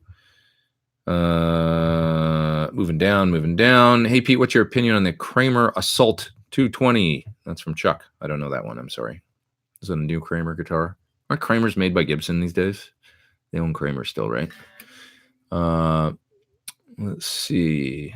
Moving down. Hey, Pete, what's your opinion on the Kramer Assault 220? That's from Chuck. I don't know that one. I'm sorry. Is that a new Kramer guitar? Aren't Kramers made by Gibson these days? They own Kramer still, right? Let's see.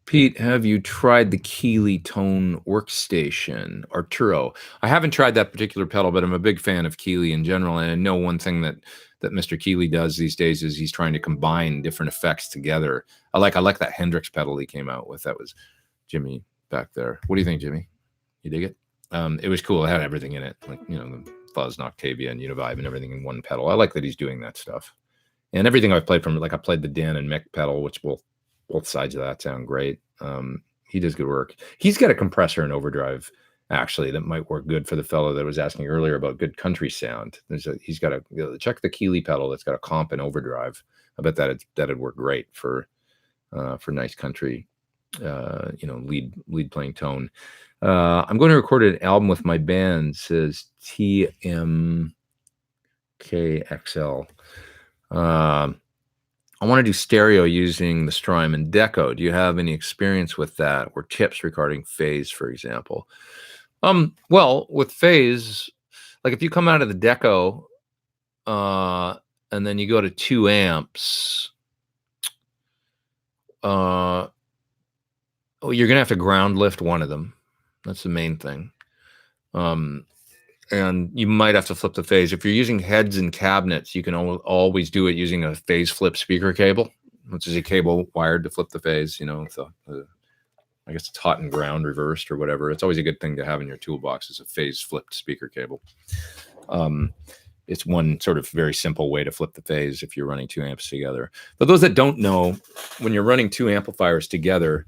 Pete, have you tried the Keeley Tone Workstation, Arturo? I haven't tried that particular pedal, but I'm a big fan of Keeley in general. And I know one thing that Mr. Keeley does these days is he's trying to combine different effects together. I like that Hendrix pedal he came out with. That was Jimmy back there. What do you think, Jimmy? You dig it? It was cool. It had everything in it, like, the fuzz and Octavia and Univibe and everything in one pedal. I like that he's doing that stuff. And everything I've played from, like I played the Dan and Mick pedal, which both sides of that sound great. He does good work. He's got a compressor and overdrive, actually, that might work good for the fellow that was asking earlier about good country sound. He's got check the Keeley pedal that's got a comp and overdrive. I bet that'd work great for nice country, lead playing tone. I'm going to record an album with my band, says TMKXL. I want to do stereo using the Strymon Deco. Do you have any experience with that or tips regarding phase, for example? Well, with phase, like if you come out of the Deco and then you go to 2 amps, you're going to have to ground lift one of them. That's the main thing. And you might have to flip the phase. If you're using heads and cabinets, you can always do it using a phase flip speaker cable, which is a cable wired to flip the phase. So I guess it's hot and ground reversed or whatever. It's always a good thing to have in your toolbox is a phase flipped speaker cable. It's one sort of very simple way to flip the phase if you're running 2 amps together. But those that don't know, when you're running 2 amplifiers together,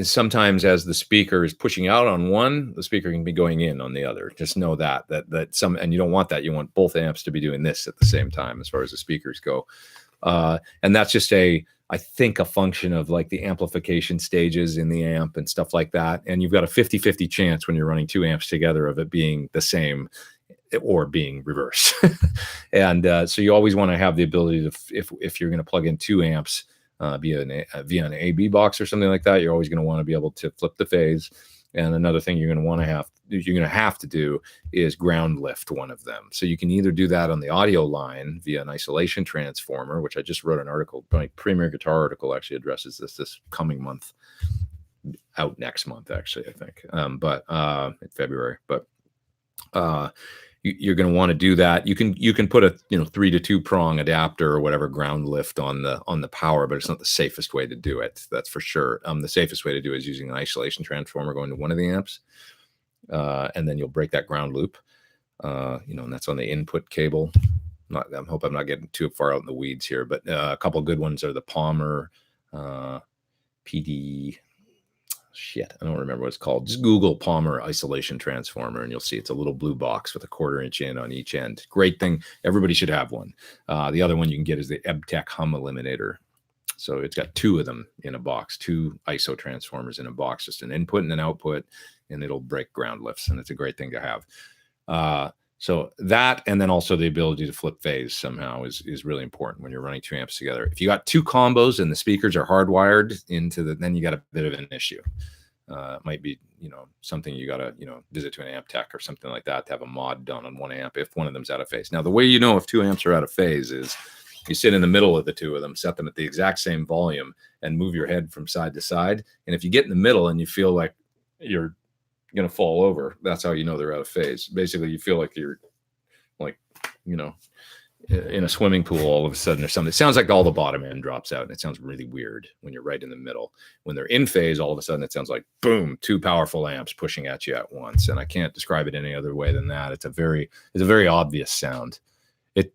sometimes as the speaker is pushing out on one, the speaker can be going in on the other. Just know that and you don't want that. You want both amps to be doing this at the same time as far as the speakers go. And that's just I think a function of like the amplification stages in the amp and stuff like that. And you've got a 50-50 chance when you're running 2 amps together of it being the same or being reversed. And so you always want to have the ability to, if you're going to plug in 2 amps, via an AB box or something like that, you're always going to want to be able to flip the phase. And another thing you're going to have to do is ground lift one of them. So you can either do that on the audio line via an isolation transformer, which I just wrote an article, my Premier Guitar article actually addresses this coming month, out next month actually, I think, but in February. But you're going to want to do that. You can put a 3 to 2 prong adapter or whatever ground lift on the power, but it's not the safest way to do it. That's for sure. The safest way to do it is using an isolation transformer going to one of the amps, and then you'll break that ground loop. And that's on the input cable. I hope I'm not getting too far out in the weeds here, but a couple of good ones are the Palmer PD. I don't remember what it's called. Just Google Palmer isolation transformer and you'll see it's a little blue box with a 1/4 inch in on each end. Great thing. Everybody should have one. The other one you can get is the EBTech hum eliminator. So it's got 2 of them in a box, 2 ISO transformers in a box, just an input and an output, and it'll break ground lifts. And it's a great thing to have. So that, and then also the ability to flip phase somehow is really important when you're running 2 amps together. If you got 2 combos and the speakers are hardwired then you got a bit of an issue. It might be, something you got to, visit to an amp tech or something like that to have a mod done on one amp if one of them's out of phase. Now, the way you know if 2 amps are out of phase is you sit in the middle of the 2 of them, set them at the exact same volume and move your head from side to side. And if you get in the middle and you feel like you're going to fall over, that's how you know they're out of phase. Basically, you feel like you're in a swimming pool all of a sudden or something. It sounds like all the bottom end drops out and it sounds really weird when you're right in the middle. When they're in phase, all of a sudden it sounds like boom, 2 powerful amps pushing at you at once. And I can't describe it any other way than that. It's a very obvious sound. It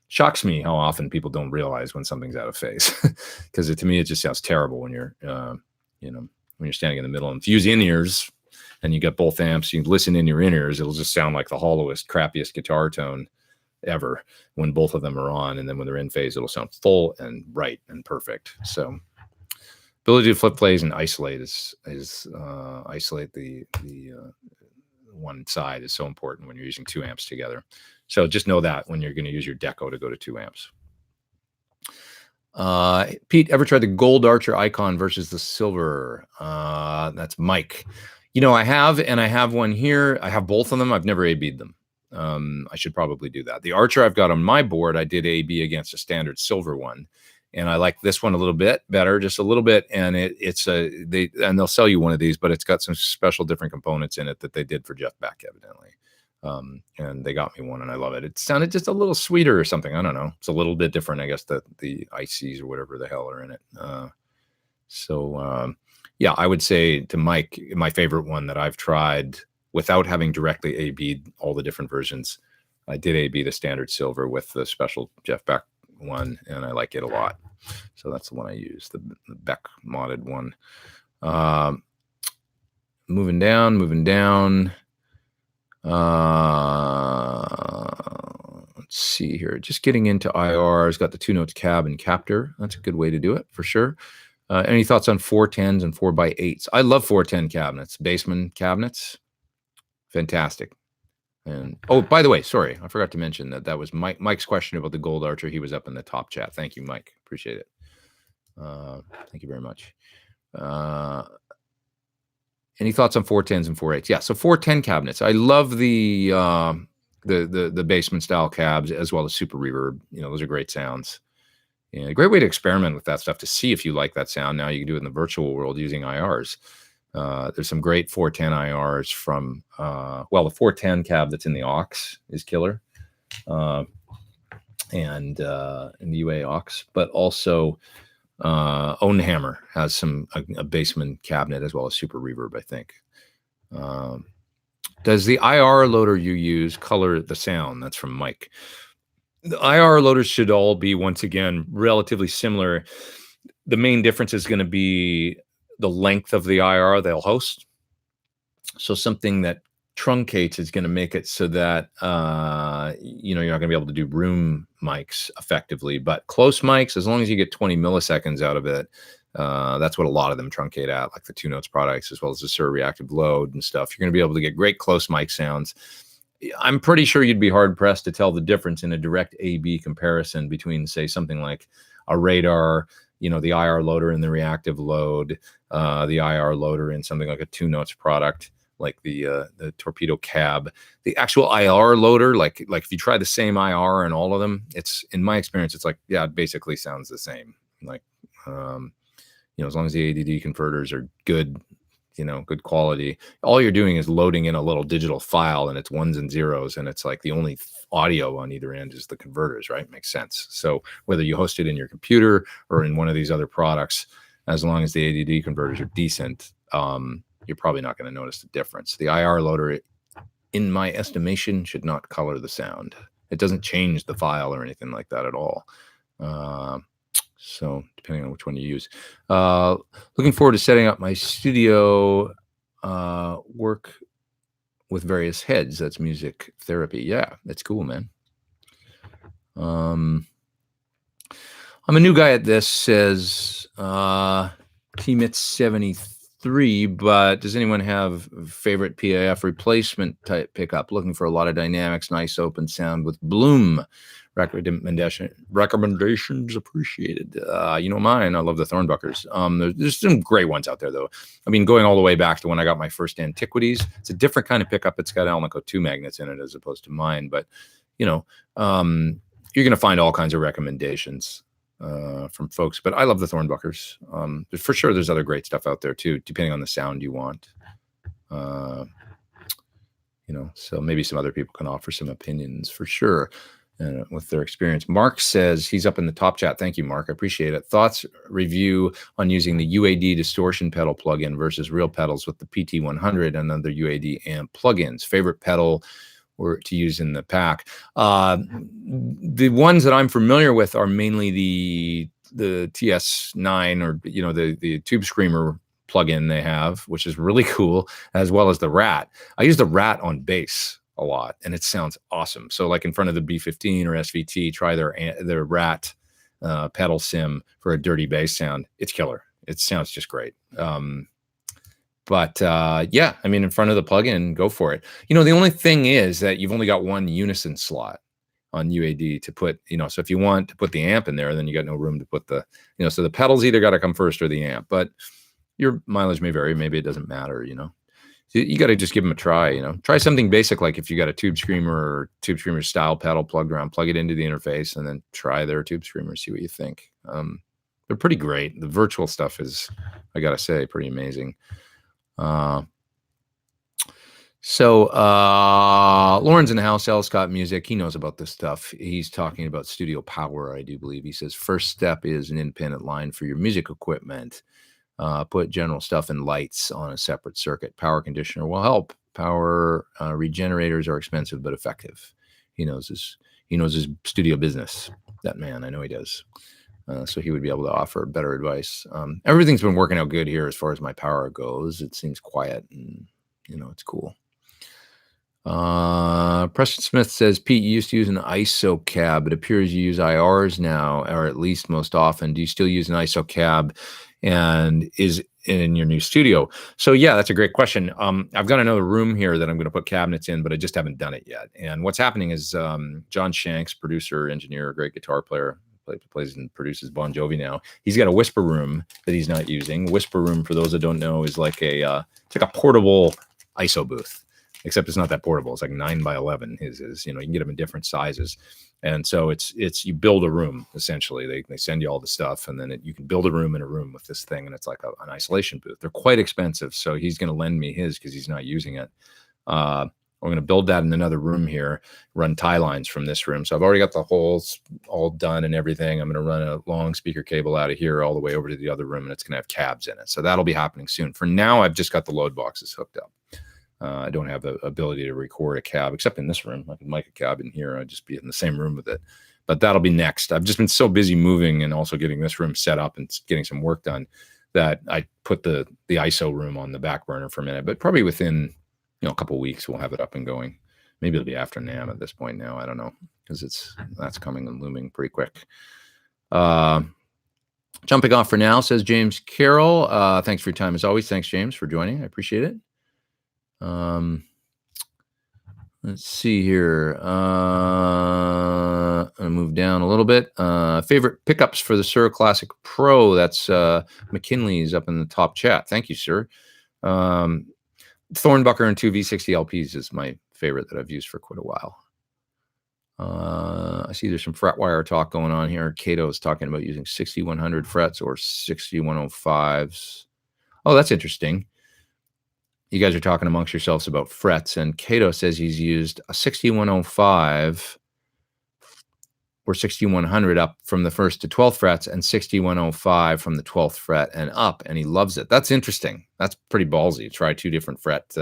shocks me how often people don't realize when something's out of phase because to me it just sounds terrible when you're when you're standing in the middle. And if you use in-ears and you get both amps, you listen in your in-ears, it'll just sound like the hollowest, crappiest guitar tone ever when both of them are on, and then when they're in phase, it'll sound full and right and perfect. So ability to flip phase and isolate is isolate the one side is so important when you're using 2 amps together. So just know that when you're going to use your deco to go to 2 amps. Pete, ever tried the gold Archer icon versus the silver? That's Mike. I have, and I have one here. I have both of them. I've never A-B'd them. I should probably do that. The Archer I've got on my board, I did A-B against a standard silver one, and I like this one a little bit better, just a little bit. And they'll sell you one of these, but it's got some special different components in it that they did for Jeff Beck, evidently. And they got me one, and I love it. It sounded just a little sweeter or something. I don't know. It's a little bit different, I guess, the ICs or whatever the hell are in it. Yeah, I would say to Mike, my favorite one that I've tried without having directly A-B'd all the different versions, I did A-B the standard silver with the special Jeff Beck one, and I like it a lot. So that's the one I use, the Beck modded one. Moving down. Let's see here. Just getting into IRs. Got the 2 notes cab and captor. That's a good way to do it for sure. Any thoughts on 410s and 4x8s? I love 410 cabinets, Bassman cabinets. Fantastic. And oh, by the way, sorry, I forgot to mention that was Mike's question about the gold Archer. He was up in the top chat. Thank you, Mike. Appreciate it. Thank you very much. Any thoughts on 410s and 4.8s? Yeah, so 410 cabinets. I love the Bassman style cabs as well as super reverb. Those are great sounds. And a great way to experiment with that stuff to see if you like that sound. Now you can do it in the virtual world using IRs. There's some great 410 IRs from the 410 cab that's in the aux is killer, and the UA aux, but also Ownhammer has a Bassman cabinet as well as super reverb, I think. Does the IR loader you use color the sound? That's from Mike. The IR loaders should all be, once again, relatively similar. The main difference is going to be the length of the IR they'll host. So something that truncates is going to make it so that you're not going to be able to do room mics effectively. But close mics, as long as you get 20 milliseconds out of it, that's what a lot of them truncate at, like the 2 notes products, as well as the Sur reactive load and stuff. You're going to be able to get great close mic sounds. I'm pretty sure you'd be hard pressed to tell the difference in a direct A/B comparison between, say, something like a radar, the IR loader and the reactive load, the IR loader in something like a 2 notes product, like the torpedo cab. The actual IR loader, like if you try the same IR in all of them, it's, in my experience, it's like, yeah, it basically sounds the same. Like, as long as the ADD converters are good, good quality, all you're doing is loading in a little digital file, and it's ones and zeros, and it's like the only audio on either end is the converters, right? Makes sense. So whether you host it in your computer or in one of these other products, as long as the ADD converters are decent, you're probably not going to notice the difference. The IR loader, in my estimation, should not color the sound. It doesn't change the file or anything like that at all. So depending on which one you use. Looking forward to setting up my studio work with various heads. That's music therapy. Yeah, that's cool, man. I'm a new guy at this, says T-Mitz 73, but does anyone have favorite PAF replacement type pickup? Looking for a lot of dynamics, nice open sound with bloom. Recommendations appreciated. Mine, I love the Thornbuckers. There's some great ones out there, though. I mean, going all the way back to when I got my first Antiquities, it's a different kind of pickup. It's got Alnico 2 magnets in it as opposed to mine, but you're going to find all kinds of recommendations from folks, but I love the Thornbuckers. For sure, there's other great stuff out there too, depending on the sound you want. So maybe some other people can offer some opinions for sure. With their experience. Mark says he's up in the top chat. Thank you, Mark. I appreciate it. Thoughts review on using the UAD distortion pedal plugin versus real pedals with the PT100 and other UAD amp plugins. Favorite pedal or to use in the pack. The ones that I'm familiar with are mainly the TS9 or the Tube Screamer plugin they have, which is really cool, as well as the Rat. I use the Rat on bass a lot, and it sounds awesome. So like in front of the B15 or SVT, try their Rat pedal sim for a dirty bass sound. It's killer. It sounds just great. But yeah, I mean, in front of the plugin, go for it. The only thing is that you've only got one unison slot on UAD to put, so if you want to put the amp in there, then you got no room to put the, so the pedals either got to come first or the amp, but your mileage may vary. Maybe it doesn't matter, So you got to just give them a try, try something basic. Like if you got a Tube Screamer or Tube Screamer style pedal plugged around, plug it into the interface and then try their Tube Screamer, see what you think. They're pretty great. The virtual stuff is, I got to say, pretty amazing. So Lauren's in the house, L. Scott Music. He knows about this stuff. He's talking about studio power, I do believe. He says, first step is an independent line for your music equipment. Put general stuff and lights on a separate circuit. Power conditioner will help. Power regenerators are expensive but effective. He knows his studio business. That man, I know he does. So he would be able to offer better advice. Everything's been working out good here as far as my power goes. It seems quiet and, it's cool. Preston Smith says, Pete, you used to use an ISO cab. It appears you use IRs now, or at least most often. Do you still use an ISO cab and is in your new studio? So yeah, that's a great question. I've got another room here that I'm going to put cabinets in, but I just haven't done it yet. And what's happening is John Shanks, producer, engineer, great guitar player, plays and produces Bon Jovi now. He's got a whisper room that he's not using. Whisper room, for those that don't know, is like it's like a portable ISO booth, except it's not that portable. It's like 9x11. His is, you can get them in different sizes. And so it's you build a room, essentially. They send you all the stuff, and then you can build a room in a room with this thing, and it's like an isolation booth. They're quite expensive, so he's going to lend me his because he's not using it. We're going to build that in another room here, run tie lines from this room. So I've already got the holes all done and everything. I'm going to run a long speaker cable out of here all the way over to the other room, and it's going to have cabs in it. So that'll be happening soon. For now, I've just got the load boxes hooked up. I don't have the ability to record a cab, except in this room. I can mic a cab in here. I'd just be in the same room with it. But that'll be next. I've just been so busy moving and also getting this room set up and getting some work done that I put the ISO room on the back burner for a minute. But probably within a couple of weeks, we'll have it up and going. Maybe it'll be after NAMM at this point now. I don't know, because that's coming and looming pretty quick. Jumping off for now, says James Carroll. Thanks for your time as always. Thanks, James, for joining. I appreciate it. Let's see here. I'll move down a little bit. Favorite pickups for the Sir Classic Pro. That's McKinley's up in the top chat. Thank you, sir. Thornbucker and 2 V60 LPs is my favorite that I've used for quite a while. I see there's some fret wire talk going on here. Cato is talking about using 6100 frets or 6105s. Oh, that's interesting. You guys are talking amongst yourselves about frets, and Cato says he's used a 6105 or 6100 up from the 1st to 12th frets and 6105 from the 12th fret and up, and he loves it. That's interesting. That's pretty ballsy. Try 2 different fret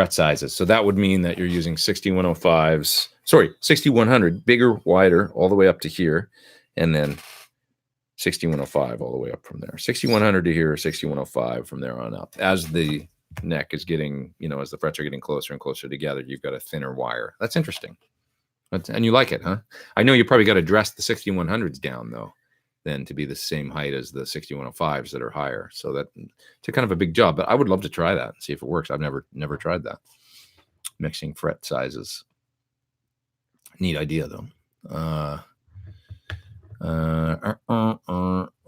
sizes. So that would mean that you're using 6100, bigger, wider, all the way up to here, and then 6105 all the way up from there. 6100 to here, 6105 from there on up. As the neck is getting, as the frets are getting closer and closer together, you've got a thinner wire. That's interesting. And you like it, huh? I know you probably got to dress the 6100s down, though, then to be the same height as the 6105s that are higher. So that's kind of a big job, but I would love to try that and see if it works. I've never tried that. Mixing fret sizes. Neat idea, though.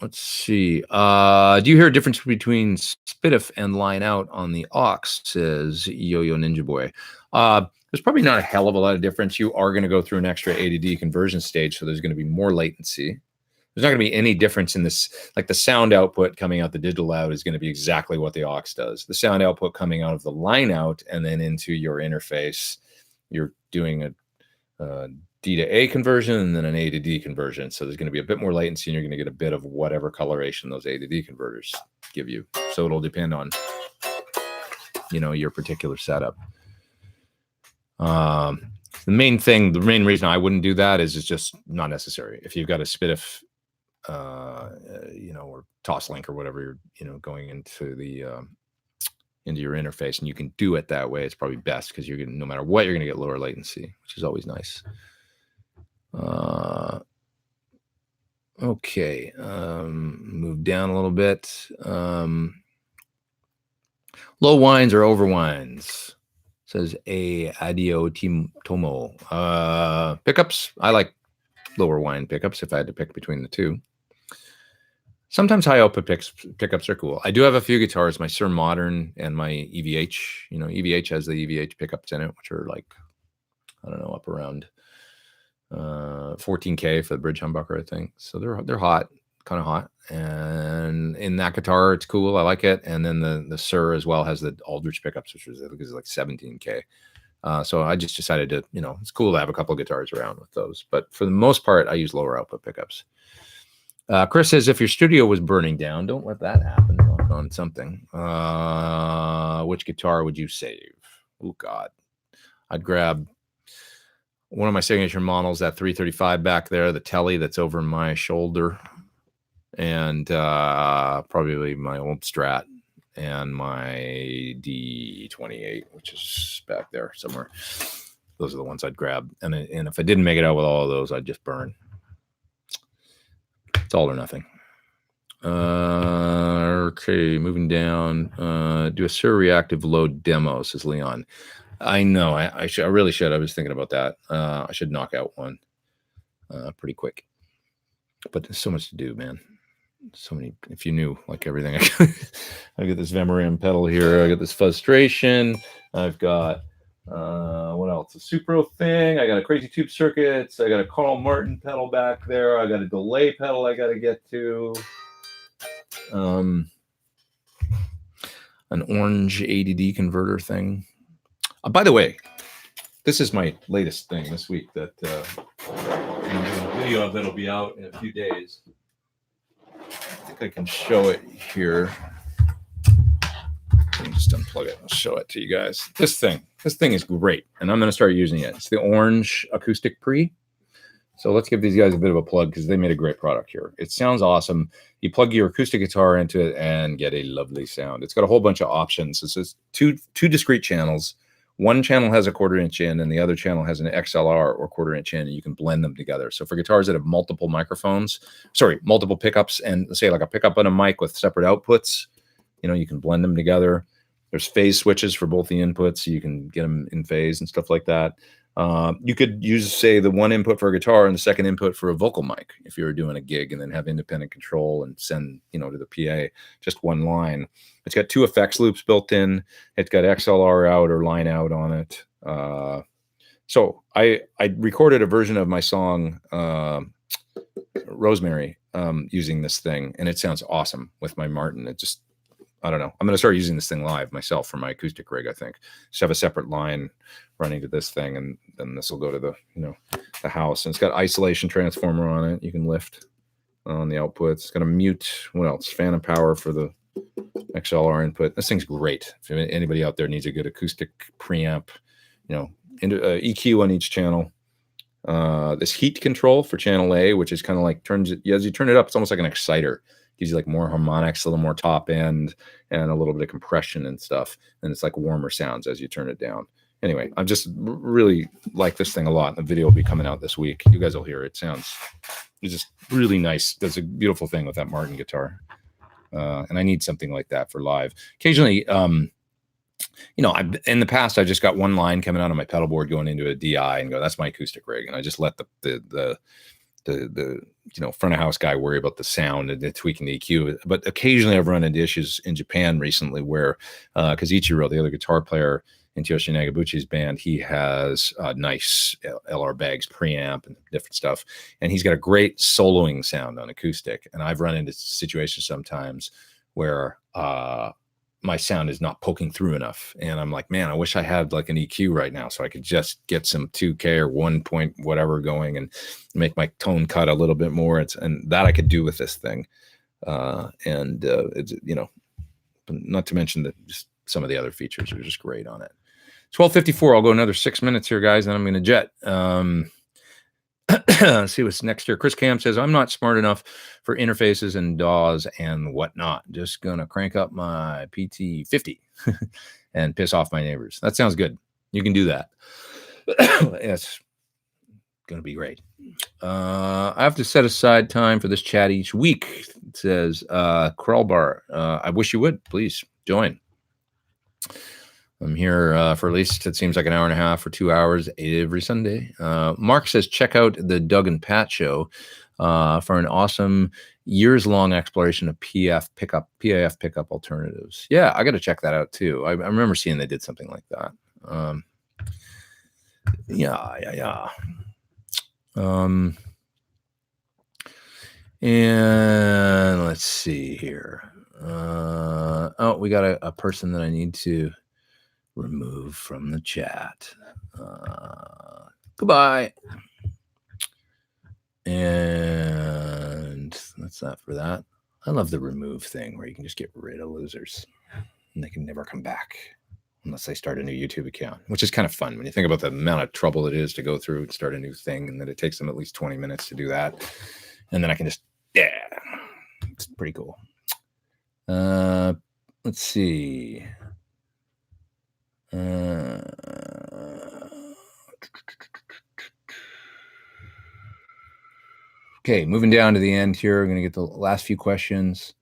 Let's see. Do you hear a difference between SPDIF and line out on the aux, says Yo-Yo Ninja Boy? There's probably not a hell of a lot of difference. You are going to go through an extra A to D conversion stage, so there's going to be more latency. There's not going to be any difference in this. Like the sound output coming out the digital out is going to be exactly what the aux does. The sound output coming out of the line out and then into your interface, you're doing a D to A conversion and then an A to D conversion. So there's going to be a bit more latency, and you're going to get a bit of whatever coloration those A to D converters give you. So it'll depend on, your particular setup. The main reason I wouldn't do that is it's just not necessary. If you've got a SPDIF, or Toslink or whatever, you're, going into the into your interface, and you can do it that way. It's probably best because you're gonna, no matter what, you're gonna get lower latency, which is always nice. Okay, move down a little bit. Low wines or over wines, says a Adio Tomo. Pickups, I like lower wine pickups if I had to pick between the two. Sometimes high output pickups are cool. I do have a few guitars, my Sir Modern and my EVH. You know, EVH has the EVH pickups in it, which are like, I don't know, up around 14K for the bridge humbucker, I think. So they're hot, kind of hot. And in that guitar, it's cool. I like it. And then the Sir as well has the Aldrich pickups, which is, I think, is like 17K. So I just decided to, you know, it's cool to have a couple of guitars around with those. But for the most part, I use lower output pickups. Chris says, if your studio was burning down, don't let that happen. Knock on something. Which guitar would you save? Oh, God. I'd grab one of my signature models, that 335 back there, the Telly that's over my shoulder, and probably my old Strat and my D28, which is back there somewhere. Those are the ones I'd grab. And if I didn't make it out with all of those, I'd just burn. It's all or nothing. Okay, moving down. Do a reactive load demo, says Leon. I know. I really should. I was thinking about that. I should knock out one pretty quick. But there's so much to do, man. So many. If you knew, like everything, I got this Vemaram pedal here. I got this Frustration. I've got what else? A Supro thing. I got a Crazy Tube Circuits. I got a Carl Martin pedal back there. I got a delay pedal I got to get to. An orange ADD converter thing. By the way, this is my latest thing this week that I'm doing a video of that'll be out in a few days. I think I can show it here. Let me just unplug it. I'll show it to you guys. This thing is great, and I'm going to start using it. It's the Orange Acoustic Pre. So let's give these guys a bit of a plug because they made a great product here. It sounds awesome. You plug your acoustic guitar into it and get a lovely sound. It's got a whole bunch of options. It's just two discrete channels. One channel has a 1/4 inch in, and the other channel has an XLR or 1/4 inch in, and you can blend them together. So for guitars that have multiple multiple pickups, and say like a pickup and a mic with separate outputs, you know, you can blend them together. There's phase switches for both the inputs, so you can get them in phase and stuff like that. You could use, say, the one input for a guitar and the second input for a vocal mic if you were doing a gig, and then have independent control and send, you know, to the PA just one line. It's got 2 effects loops built in. It's got XLR out or line out on it. So I recorded a version of my song Rosemary using this thing, and it sounds awesome with my Martin. It just, I don't know. I'm going to start using this thing live myself for my acoustic rig, I think. Just have a separate line running to this thing, and then this will go to the, you know, the house. And it's got isolation transformer on it. You can lift on the outputs. It's got a mute. What else? Fan and power for the XLR input. This thing's great. If anybody out there needs a good acoustic preamp, you know, into EQ on each channel. This heat control for channel A, which is kind of like turns it, as you turn it up, it's almost like an exciter. Gives you like more harmonics, a little more top end, and a little bit of compression and stuff. And it's like warmer sounds as you turn it down. Anyway, I just really like this thing a lot. The video will be coming out this week. You guys will hear it. It's just really nice. Does a beautiful thing with that Martin guitar. And I need something like that for live. Occasionally, you know, in the past, I just got one line coming out of my pedal board going into a DI and go, that's my acoustic rig. And I just let the you know, front of house guy worry about the sound and the tweaking the EQ. But occasionally I've run into issues in Japan recently where, because Ichiro, the other guitar player in Toyoshi Nagabuchi's band, he has nice LR Bags preamp and different stuff. And he's got a great soloing sound on acoustic. And I've run into situations sometimes where my sound is not poking through enough. And I'm like, man, I wish I had like an EQ right now so I could just get some 2K or 1 point whatever going and make my tone cut a little bit more. And that I could do with this thing. It's, you know, not to mention that just some of the other features are just great on it. 12:54. I'll go another 6 minutes here, guys, and I'm going to jet. Let's see what's next here. Chris Cam says, I'm not smart enough for interfaces and DAWs and whatnot. Just going to crank up my PT50 and piss off my neighbors. That sounds good. You can do that. It's going to be great. I have to set aside time for this chat each week. It says, Krellbar, I wish you would. Please join. I'm here for at least, it seems like an hour and a half or 2 hours every Sunday. Mark says, check out the Doug and Pat show for an awesome years-long exploration of PAF pickup alternatives. Yeah, I got to check that out too. I remember seeing they did something like that. Yeah. And let's see here. Oh, we got a person that I need to remove from the chat. Goodbye. And that's that for that. I love the remove thing where you can just get rid of losers and they can never come back unless they start a new YouTube account, which is kind of fun when you think about the amount of trouble it is to go through and start a new thing, and that it takes them at least 20 minutes to do that. And then I can just, it's pretty cool. Let's see. Okay, moving down to the end here. I'm going to get the last few questions.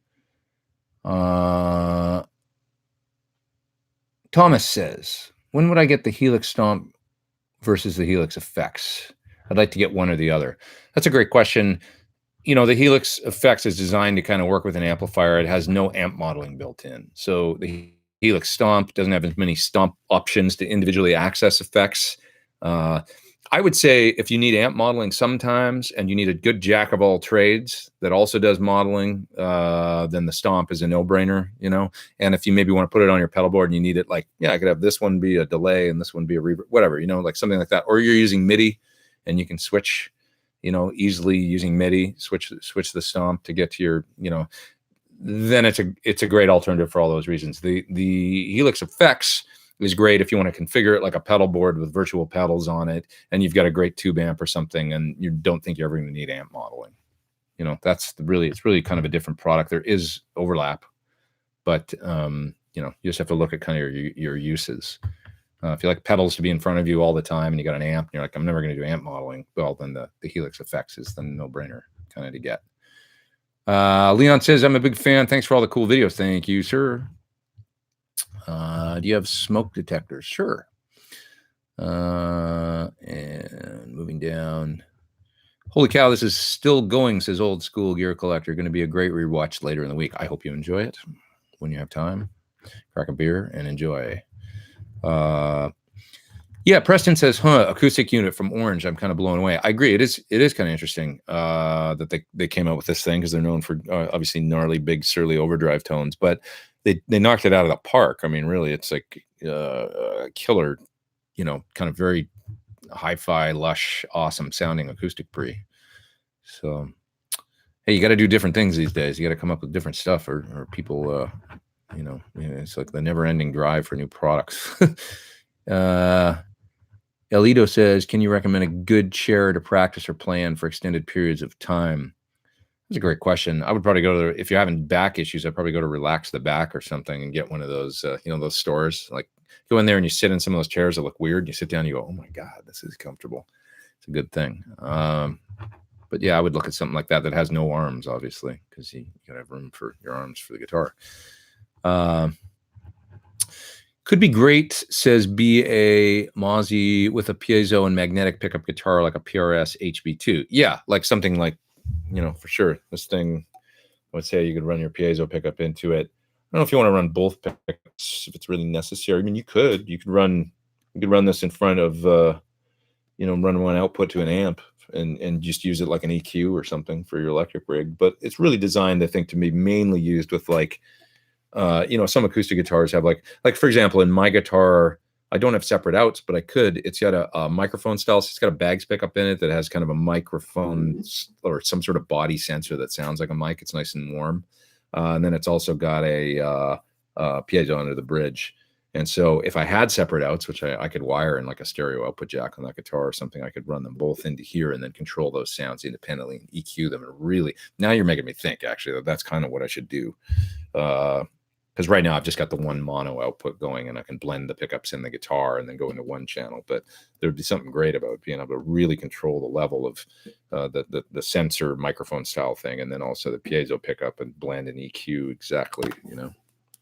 Thomas says, when would I get the Helix Stomp versus the Helix Effects? I'd like to get one or the other. That's a great question. You know, the Helix Effects is designed to kind of work with an amplifier. It has no amp modeling built in. So the Helix Stomp doesn't have as many stomp options to individually access effects. I would say if you need amp modeling sometimes and you need a good jack of all trades that also does modeling, then the Stomp is a no-brainer, you know. And if you maybe want to put it on your pedal board and you need it, like, yeah, I could have this one be a delay and this one be a reverb, whatever, you know, like something like that. Or you're using MIDI and you can switch, you know, easily using MIDI, switch the Stomp to get to your, you know, then it's a great alternative for all those reasons. The Helix Effects is great if you want to configure it like a pedal board with virtual pedals on it, and you've got a great tube amp or something, and you don't think you're ever going to need amp modeling. You know, it's really kind of a different product. There is overlap, but you know, you just have to look at kind of your uses. If you like pedals to be in front of you all the time, and you got an amp, and you're like, I'm never going to do amp modeling. Well, then the Helix Effects is the no-brainer kind of to get. Leon says, I'm a big fan. Thanks for all the cool videos. Thank you, sir. Do you have smoke detectors? Sure. And moving down. Holy cow, this is still going, says Old School Gear Collector. Going to be a great rewatch later in the week. I hope you enjoy it when you have time. Crack a beer and enjoy. Yeah, Preston says, acoustic unit from Orange. I'm kind of blown away. I agree. It is kind of interesting that they came out with this thing because they're known for obviously gnarly, big, surly overdrive tones, but they knocked it out of the park. I mean, really, it's like a killer, you know, kind of very hi-fi, lush, awesome sounding acoustic pre. So, hey, you got to do different things these days. You got to come up with different stuff, or people, you know, it's like the never-ending drive for new products. Elito says, can you recommend a good chair to practice or plan for extended periods of time? That's a great question. I would probably go to, if you're having back issues, I'd probably go to Relax the Back or something and get one of those, you know, those stores. Like, go in there and you sit in some of those chairs that look weird. And you sit down and you go, oh my God, this is comfortable. It's a good thing. But yeah, I would look at something like that has no arms, obviously, because you gotta have room for your arms for the guitar. Could be great, says B.A. Mozzie, with a piezo and magnetic pickup guitar like a PRS HB2. Yeah, like something like, you know, for sure. This thing, I would say you could run your piezo pickup into it. I don't know if you want to run both pickups if it's really necessary. I mean, you could run this in front of, you know, run one output to an amp and just use it like an EQ or something for your electric rig. But it's really designed, I think, to be mainly used with like, you know, some acoustic guitars have like for example, in my guitar, I don't have separate outs, but I could. It's got a microphone style. So it's got a bags pickup in it that has kind of a microphone or some sort of body sensor that sounds like a mic. It's nice and warm. And then it's also got a piezo under the bridge. And so if I had separate outs, which I could wire in like a stereo output jack on that guitar or something, I could run them both into here and then control those sounds independently and EQ them. And really, now you're making me think, actually, that's kind of what I should do. Because right now I've just got the one mono output going and I can blend the pickups in the guitar and then go into one channel. But there'd be something great about being able to really control the level of the sensor microphone style thing, and then also the piezo pickup and blend and EQ exactly,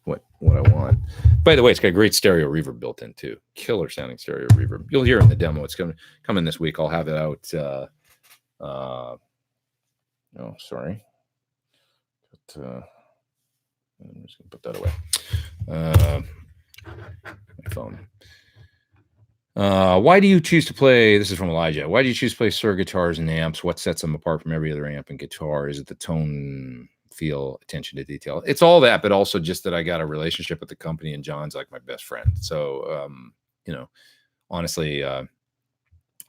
what I want. By the way, it's got great stereo reverb built in too. Killer sounding stereo reverb. You'll hear in the demo. It's coming this week. I'll have it out. Oh, sorry. But, I'm just gonna put that away. My phone. Why do you choose to play? This is from Elijah. Why do you choose to play Suhr guitars and amps? What sets them apart from every other amp and guitar? Is it the tone, feel, attention to detail? It's all that, but also just that I got a relationship with the company, and John's like my best friend. So, honestly, I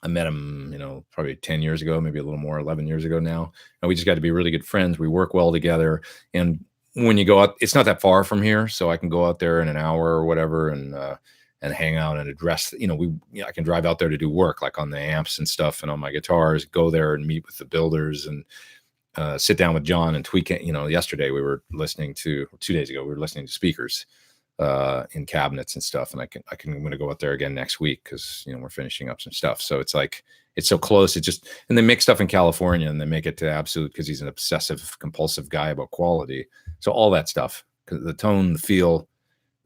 met him, probably 10 years ago, maybe a little more, 11 years ago now. And we just got to be really good friends. We work well together. And when you go out, it's not that far from here, so I can go out there in an hour or whatever and hang out and address. I can drive out there to do work, like on the amps and stuff, and on my guitars. Go there and meet with the builders and sit down with John and tweak it. Yesterday we were listening to, 2 days ago, we were listening to speakers in cabinets and stuff, and I'm going to go out there again next week because we're finishing up some stuff. So it's like it's so close. And they make stuff in California and they make it to absolute because he's an obsessive compulsive guy about quality. So all that stuff, the tone, the feel,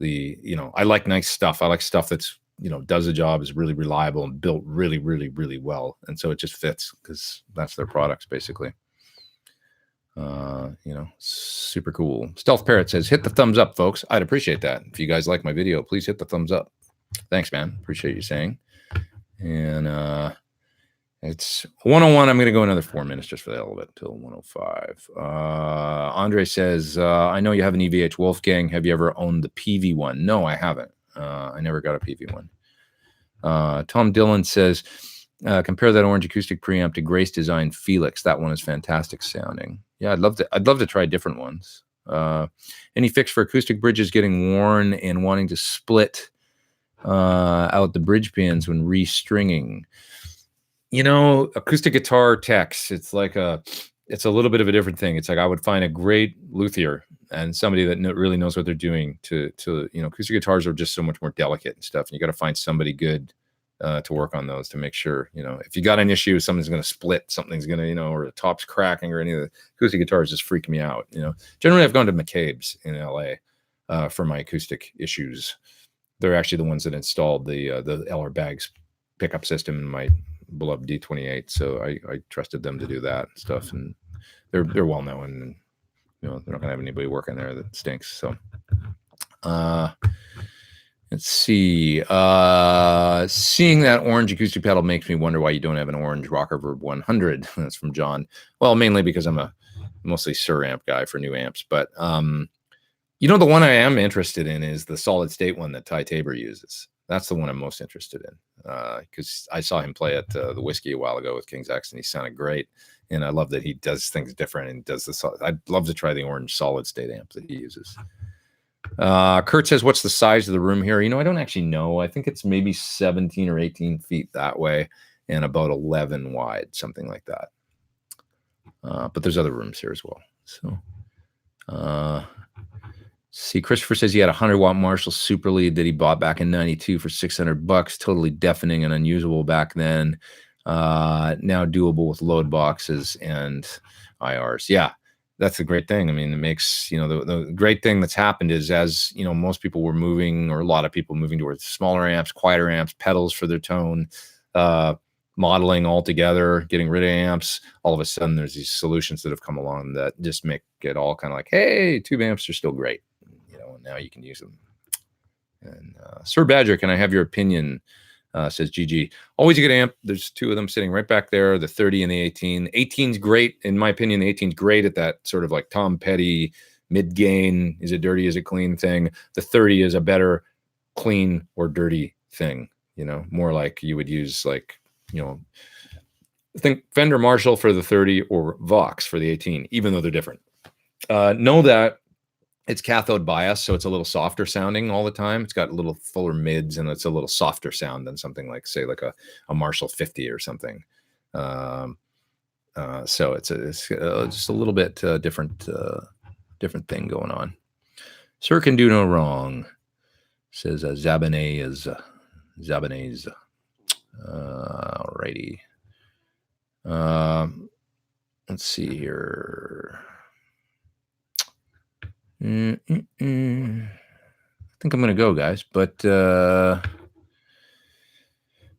I like nice stuff. I like stuff that's does the job, is really reliable and built really, really, really well. And so it just fits because that's their products basically. Super cool. Stealth Parrot says, hit the thumbs up, folks. I'd appreciate that. If you guys like my video, please hit the thumbs up. Thanks, man. Appreciate you saying. And it's 101. I'm going to go another 4 minutes just for the hell of it till 105. Andre says, I know you have an EVH Wolfgang. Have you ever owned the PV one? No, I haven't. I never got a PV one. Tom Dillon says, compare that orange acoustic preamp to Grace Design Felix. That one is fantastic sounding. Yeah, I'd love to try different ones. Any fix for acoustic bridges getting worn and wanting to split out the bridge pins when restringing? Acoustic guitar techs, it's a little bit of a different thing. It's like I would find a great luthier and somebody that really knows what they're doing to acoustic guitars are just so much more delicate and stuff. And you got to find somebody good to work on those to make sure, if you got an issue, something's going to split, something's going to, or the top's cracking or any of the acoustic guitars just freak me out. Generally I've gone to McCabe's in LA for my acoustic issues. They're actually the ones that installed the Eller Bags pickup system in my beloved D28. So I trusted them to do that and stuff. And they're well known, and they're not going to have anybody working there that stinks. So, let's see. Seeing that orange acoustic pedal makes me wonder why you don't have an orange Rocker Verb 100. That's from John. Well, mainly because I'm a mostly Suhr amp guy for new amps. But, the one I am interested in is the solid state one that Ty Tabor uses. That's the one I'm most interested in because I saw him play at the Whiskey a while ago with King's X, and he sounded great. And I love that he does things different and does this. I'd love to try the orange solid state amp that he uses. Kurt says, what's the size of the room here? I don't actually know. I think it's maybe 17 or 18 feet that way and about 11 wide, something like that. But there's other rooms here as well. So, see, Christopher says he had a 100-watt Marshall Super Lead that he bought back in '92 for $600. Totally deafening and unusable back then. Now doable with load boxes and IRs. Yeah, that's the great thing. I mean, it makes, the great thing that's happened is as, most people were moving, or a lot of people moving towards smaller amps, quieter amps, pedals for their tone, modeling altogether, getting rid of amps. All of a sudden, there's these solutions that have come along that just make it all kind of like, hey, tube amps are still great. And now you can use them. And Sir Badger, can I have your opinion? Says GG. Always a good amp. There's two of them sitting right back there, the 30 and the 18. 18's great. In my opinion, the 18's great at that sort of like Tom Petty mid-gain, is it dirty, is it clean thing. The 30 is a better clean or dirty thing, more like you would use like, think Fender Marshall for the 30 or Vox for the 18, even though they're different. Know that It's cathode bias, so it's a little softer sounding all the time. It's got a little fuller mids, and it's a little softer sound than something like, say, like a Marshall 50 or something. So it's just a little bit different thing going on. Sir can do no wrong, says Zabanez. Alrighty. Let's see here. I think I'm going to go, guys. But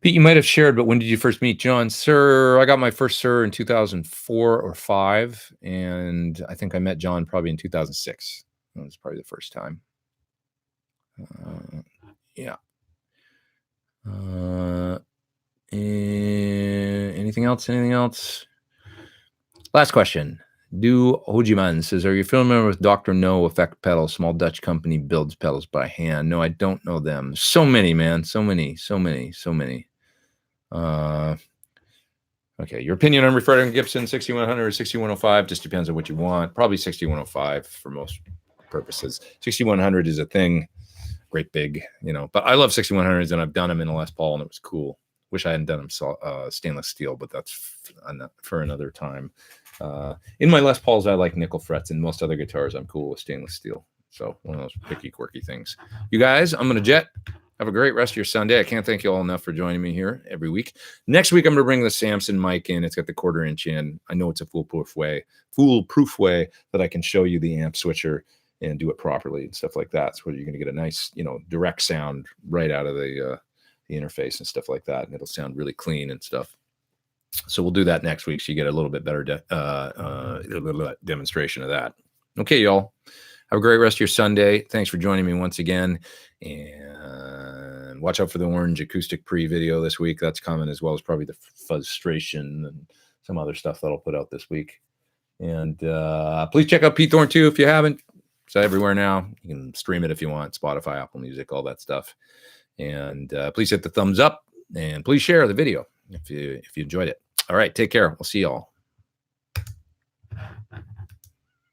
Pete, you might have shared, but when did you first meet John? Sir, I got my first Sir in 2004 or 5, and I think I met John probably in 2006. That was probably the first time. Yeah. Anything else? Last question. Do Hojiman says, are you familiar with Dr. No Effect Pedals? Small Dutch company builds pedals by hand. No, I don't know them. So many, man. So many. Okay, your opinion on referring Gibson 6100 or 6105 just depends on what you want. Probably 6105 for most purposes. 6100 is a thing, great big, but I love 6100s, and I've done them in a Les Paul, and it was cool. Wish I hadn't done them stainless steel, but that's for another time. In my Les Pauls, I like nickel frets, and most other guitars, I'm cool with stainless steel. So one of those picky, quirky things. You guys, I'm going to jet. Have a great rest of your Sunday. I can't thank you all enough for joining me here every week. Next week, I'm going to bring the Samson mic in. It's got the 1/4 inch in. I know it's a foolproof way that I can show you the amp switcher and do it properly and stuff like that. So you're going to get a nice, direct sound right out of the interface and stuff like that. And it'll sound really clean and stuff. So we'll do that next week. So you get a little bit better demonstration of that. Okay, y'all. Have a great rest of your Sunday. Thanks for joining me once again. And watch out for the Orange acoustic pre-video this week. That's coming, as well as probably the Fuzzstration and some other stuff that I'll put out this week. And please check out Pete Thorn too if you haven't. It's everywhere now. You can stream it if you want. Spotify, Apple Music, all that stuff. And please hit the thumbs up, and please share the video if you enjoyed it. All right, take care. We'll see y'all.